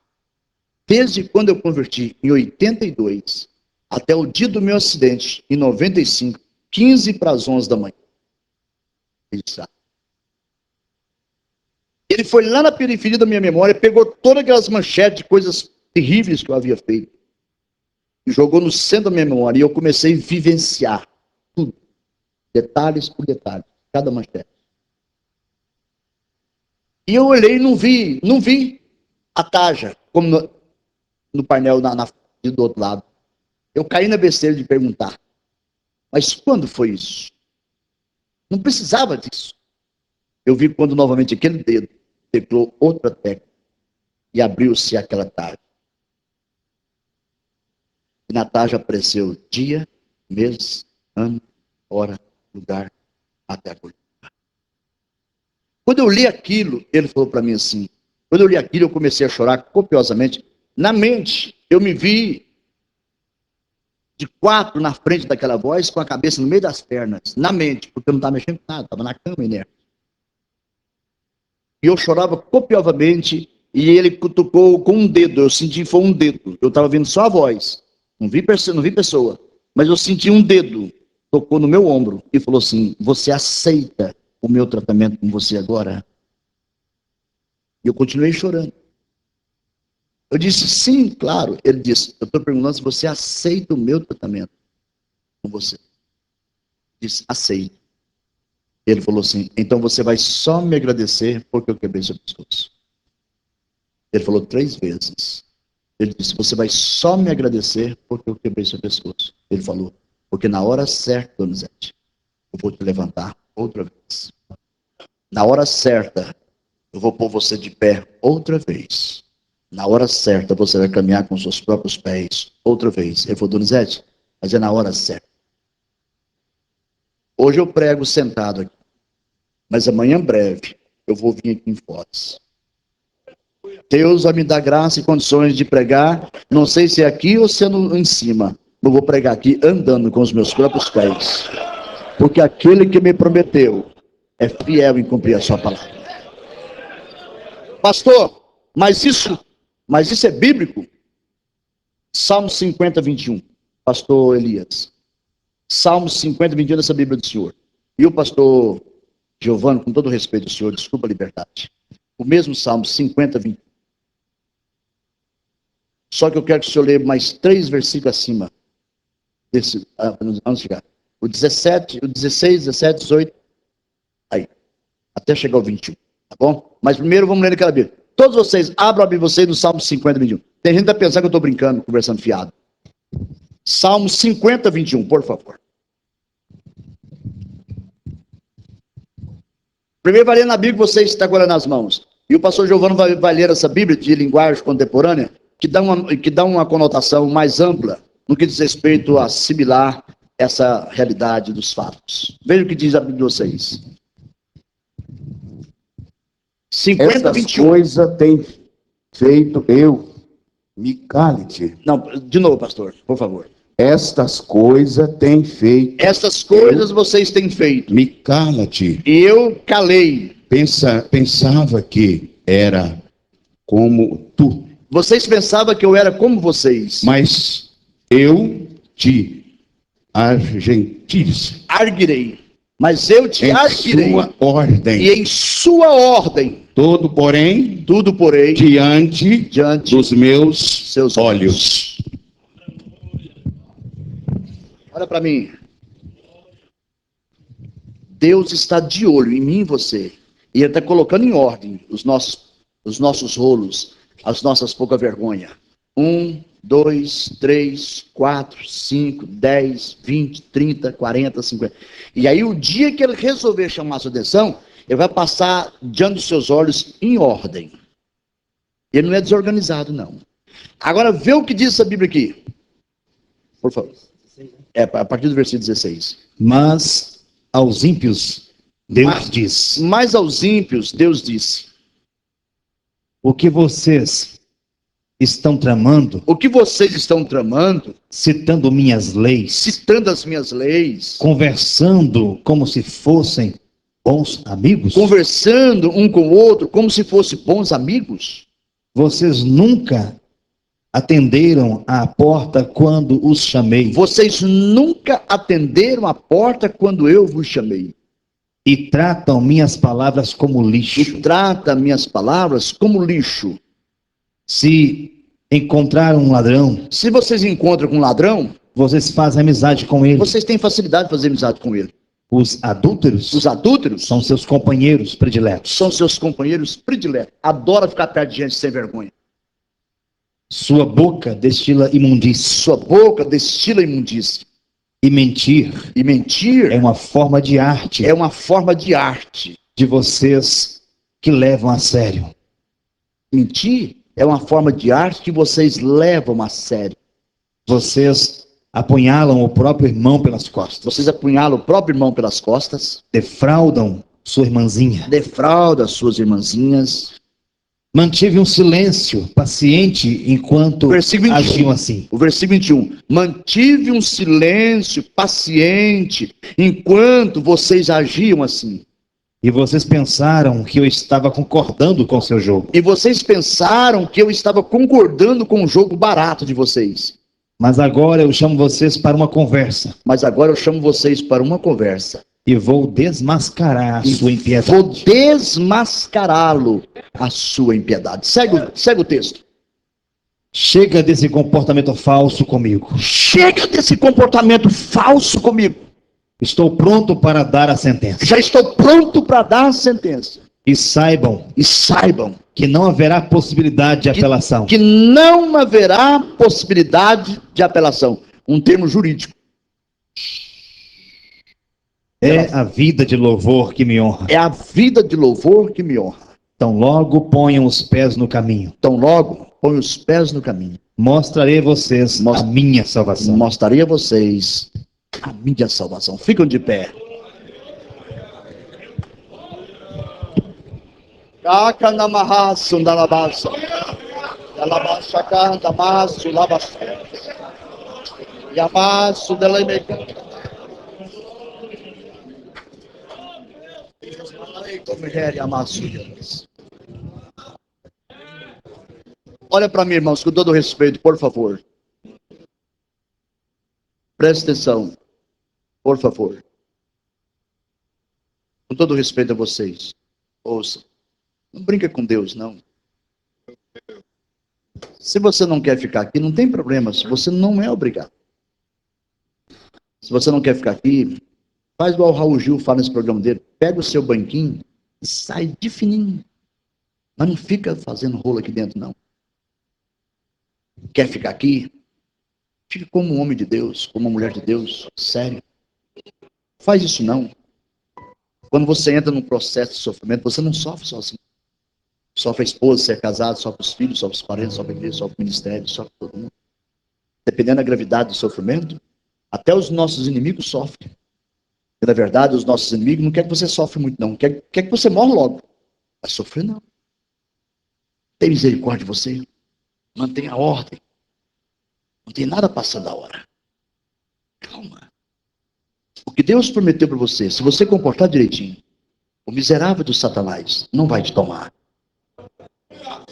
A: Desde quando eu converti, em 82, até o dia do meu acidente, em 95, 15 para as 11 da manhã. Ele foi lá na periferia da minha memória, pegou todas aquelas manchetes de coisas terríveis que eu havia feito, e jogou no centro da minha memória, e eu comecei a vivenciar tudo, detalhes por detalhes, cada manchete. E eu olhei e não vi a taja, como no painel do outro lado. Eu caí na besteira de perguntar: mas quando foi isso? Não precisava disso. Eu vi quando novamente aquele dedo teclou outra tecla e abriu-se aquela taja. E na taja apareceu dia, mês, ano, hora, lugar, até agora. Quando eu li aquilo, ele falou para mim assim, quando eu li aquilo, eu comecei a chorar copiosamente. Na mente, eu me vi de quatro na frente daquela voz, com a cabeça no meio das pernas, na mente, porque eu não estava mexendo com nada, estava na cama inerte. E eu chorava copiosamente, e ele cutucou com um dedo, eu senti que foi um dedo, eu estava vendo só a voz, não vi pessoa, mas eu senti um dedo, tocou no meu ombro, e falou assim: você aceita o meu tratamento com você agora? E eu continuei chorando. Eu disse, sim, claro. Ele disse, eu estou perguntando se você aceita o meu tratamento com você. Eu disse, aceito. Ele falou assim, então você vai só me agradecer porque eu quebrei seu pescoço. Ele falou 3 vezes. Ele disse, você vai só me agradecer porque eu quebrei seu pescoço. Ele falou, porque na hora certa, Donizete, eu vou te levantar outra vez. Na hora certa, eu vou pôr você de pé outra vez. Na hora certa, você vai caminhar com seus próprios pés outra vez. Ele falou, Donizete, mas é na hora certa. Hoje eu prego sentado aqui, mas amanhã breve eu vou vir aqui em Foz. Deus vai me dar graça e condições de pregar, não sei se é aqui ou se é em cima. Eu vou pregar aqui andando com os meus próprios pés. Porque aquele que me prometeu é fiel em cumprir a sua palavra. Pastor, mas isso é bíblico? Salmo 50, 21. Pastor Elias. Salmo 50, 21 dessa Bíblia do Senhor. E o pastor Giovanni, com todo o respeito do senhor, desculpa a liberdade. O mesmo Salmo 50, 21. Só que eu quero que o senhor leia mais 3 versículos acima desse, vamos chegar. O 17, o 16, 17, 18, aí, até chegar ao 21, tá bom? Mas primeiro vamos ler aquela Bíblia. Todos vocês, abram a Bíblia vocês no Salmo 50, 21. Tem gente que vai pensar que eu estou brincando, conversando fiado. Salmo 50, 21, por favor. Primeiro vai ler na Bíblia que vocês estão agora nas mãos. E o pastor Giovanni vai ler essa Bíblia de linguagem contemporânea, que dá uma conotação mais ampla no que diz respeito a assimilar essa realidade dos fatos. Veja o que diz a Bíblia de vocês. 50, 21.
B: Coisa tem feito eu, me cale-te.
A: Não, de novo, pastor, por favor.
B: Estas coisas tem feito.
A: Essas coisas vocês têm feito.
B: Me cala-te.
A: E eu calei.
B: Pensava que era como tu.
A: Vocês pensavam que eu era como vocês.
B: Mas eu te
A: arguirei. Mas eu te arguirei.
B: Em sua ordem.
A: E em sua ordem.
B: Tudo, porém, diante dos meus
A: seus
B: olhos.
A: Olha para mim. Deus está de olho em mim e você. E Ele está colocando em ordem os nossos rolos, as nossas pouca vergonha. 1, 2, 3, 4, 5, 10, 20, 30, 40, 50. E aí o dia que Ele resolver chamar a sua atenção, Ele vai passar diante dos seus olhos em ordem. Ele não é desorganizado, não. Agora vê o que diz essa Bíblia aqui. Por favor. É, a partir do versículo 16.
C: Mas aos ímpios, Deus diz.
A: Mas aos ímpios, Deus disse.
C: O que vocês estão tramando?
A: O que vocês estão tramando?
C: Citando minhas leis.
A: Citando as minhas leis.
C: Conversando como se fossem bons amigos.
A: Conversando um com o outro como se fossem bons amigos.
C: Vocês nunca atenderam à porta quando os chamei.
A: Vocês nunca atenderam à porta quando eu vos chamei.
C: E tratam minhas palavras como lixo.
A: E tratam minhas palavras como lixo.
C: Se encontrar um ladrão.
A: Se vocês encontram com um ladrão.
C: Vocês fazem amizade com ele.
A: Vocês têm facilidade de fazer amizade com ele.
C: Os adúlteros.
A: Os adúlteros.
C: São seus companheiros prediletos.
A: São seus companheiros prediletos. Adora ficar perto de gente sem vergonha.
C: Sua boca destila imundícia.
A: Sua boca destila imundícia.
C: E mentir.
A: E mentir
C: é uma forma de arte.
A: É uma forma de arte.
C: De vocês que levam a sério.
A: Mentir é uma forma de arte que vocês levam a sério.
C: Vocês apunhalam o próprio irmão pelas costas.
A: Vocês apunhalam o próprio irmão pelas costas.
C: Defraudam sua irmãzinha.
A: Defraudam suas irmãzinhas.
C: Mantive um silêncio paciente enquanto agiam assim.
A: O versículo 21. Mantive um silêncio paciente enquanto vocês agiam assim.
C: E vocês pensaram que eu estava concordando com o seu jogo.
A: E vocês pensaram que eu estava concordando com o jogo barato de vocês.
C: Mas agora eu chamo vocês para uma conversa. E vou desmascarar a sua impiedade.
A: Vou desmascará-lo, a sua impiedade. Segue o texto.
C: Chega desse comportamento falso comigo.
A: Chega desse comportamento falso comigo.
C: Estou pronto para dar a sentença.
A: Já estou pronto para dar a sentença.
C: E saibam que não haverá possibilidade de apelação.
A: Que não haverá possibilidade de apelação. Um termo jurídico.
C: É a vida de louvor que me honra.
A: É a vida de louvor que me honra.
C: Então logo ponham os pés no caminho.
A: Então logo ponham os pés no caminho.
C: Mostrarei a vocês a minha salvação.
A: Mostrarei a vocês a minha salvação. Ficam de pé. Kakanamahasu dalabasa. Dalabasa kandamasu labasa. Yamasu dalameka. Olha para mim, irmãos, com todo respeito, por favor. Preste atenção, por favor. Com todo respeito a vocês, ouçam. Não brinca com Deus, não. Se você não quer ficar aqui, não tem problema. Se você não é obrigado. Se você não quer ficar aqui, faz igual o Raul Gil fala nesse programa dele. Pega o seu banquinho e sai de fininho. Mas não fica fazendo rolo aqui dentro, não. Quer ficar aqui? Fique como um homem de Deus, como uma mulher de Deus. Sério. Faz isso não. Quando você entra num processo de sofrimento, você não sofre sozinho. Sofre a esposa, se é casado, sofre os filhos, sofre os parentes, sofre a igreja, sofre o ministério, sofre todo mundo. Dependendo da gravidade do sofrimento, até os nossos inimigos sofrem. E, na verdade, os nossos inimigos não querem que você sofra muito, não. Quer que você morra logo. Vai sofrer, não. Tem misericórdia de você. Mantenha a ordem. Não tem nada passando da hora. Calma. O que Deus prometeu para você, se você comportar direitinho, o miserável do Satanás não vai te tomar.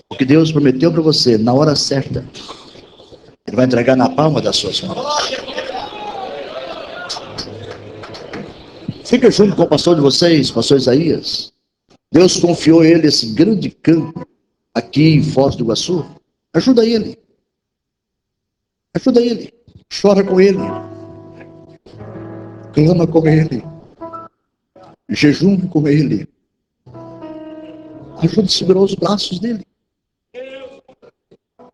A: O que Deus prometeu para você, na hora certa, Ele vai entregar na palma das suas mãos. Fica junto com o pastor de vocês, pastor Isaías. Deus confiou a ele esse grande campo aqui em Foz do Iguaçu. Ajuda ele. Ajuda ele. Chora com ele. Clama com ele. Jejume com ele. Ajuda a segurar os braços dele.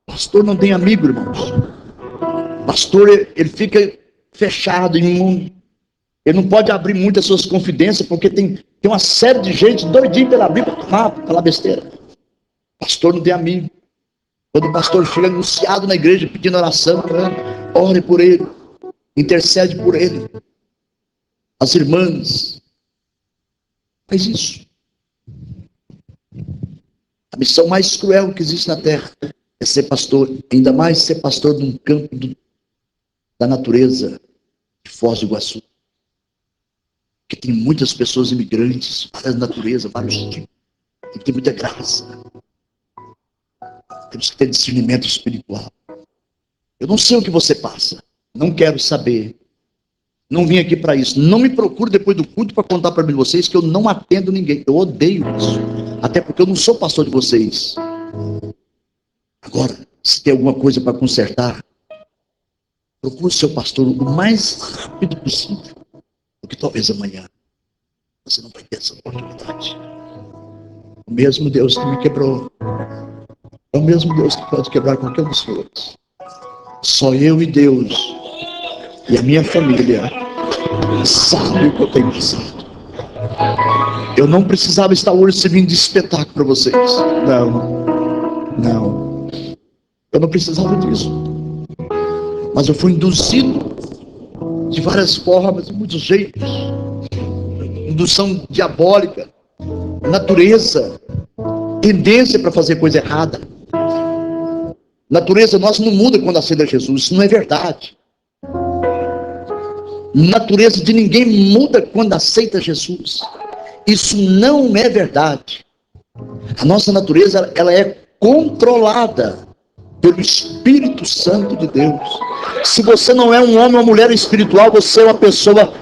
A: Pastor não tem amigo, irmãos. Pastor, ele fica fechado, imundo. Ele não pode abrir muito as suas confidências, porque tem uma série de gente doidinha para abrir para tomar, para falar besteira. Pastor não tem amigo. Quando o pastor chega anunciado na igreja, pedindo oração, ore por ele, intercede por ele. As irmãs, faz isso. A missão mais cruel que existe na terra é ser pastor, ainda mais ser pastor de um campo da natureza de Foz do Iguaçu. Porque tem muitas pessoas imigrantes, várias naturezas, vários tipos. Tem que ter muita graça. Temos que ter discernimento espiritual. Eu não sei o que você passa. Não quero saber. Não vim aqui para isso. Não me procure depois do culto para contar para vocês que eu não atendo ninguém. Eu odeio isso. Até porque eu não sou pastor de vocês. Agora, se tem alguma coisa para consertar, procure o seu pastor o mais rápido possível. Porque talvez amanhã você não vai ter essa oportunidade. O mesmo Deus que me quebrou é o mesmo Deus que pode quebrar qualquer um dos senhores. Só eu e Deus e a minha família sabe o que eu tenho passado. Eu não precisava estar hoje servindo de espetáculo para vocês. Não. Eu não precisava disso. Mas eu fui induzido de várias formas, de muitos jeitos. Indução diabólica, natureza, tendência para fazer coisa errada. Natureza nossa não muda quando aceita Jesus, isso não é verdade. Natureza de ninguém muda quando aceita Jesus. Isso não é verdade. A nossa natureza, ela é controlada pelo Espírito Santo de Deus. Se você não é um homem ou uma mulher espiritual, você é uma pessoa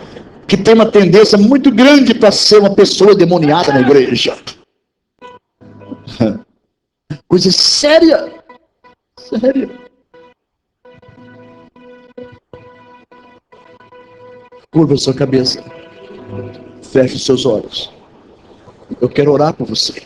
A: que tem uma tendência muito grande para ser uma pessoa demoniada na igreja. Coisa séria. Sério. Curva a sua cabeça. Feche os seus olhos. Eu quero orar por você.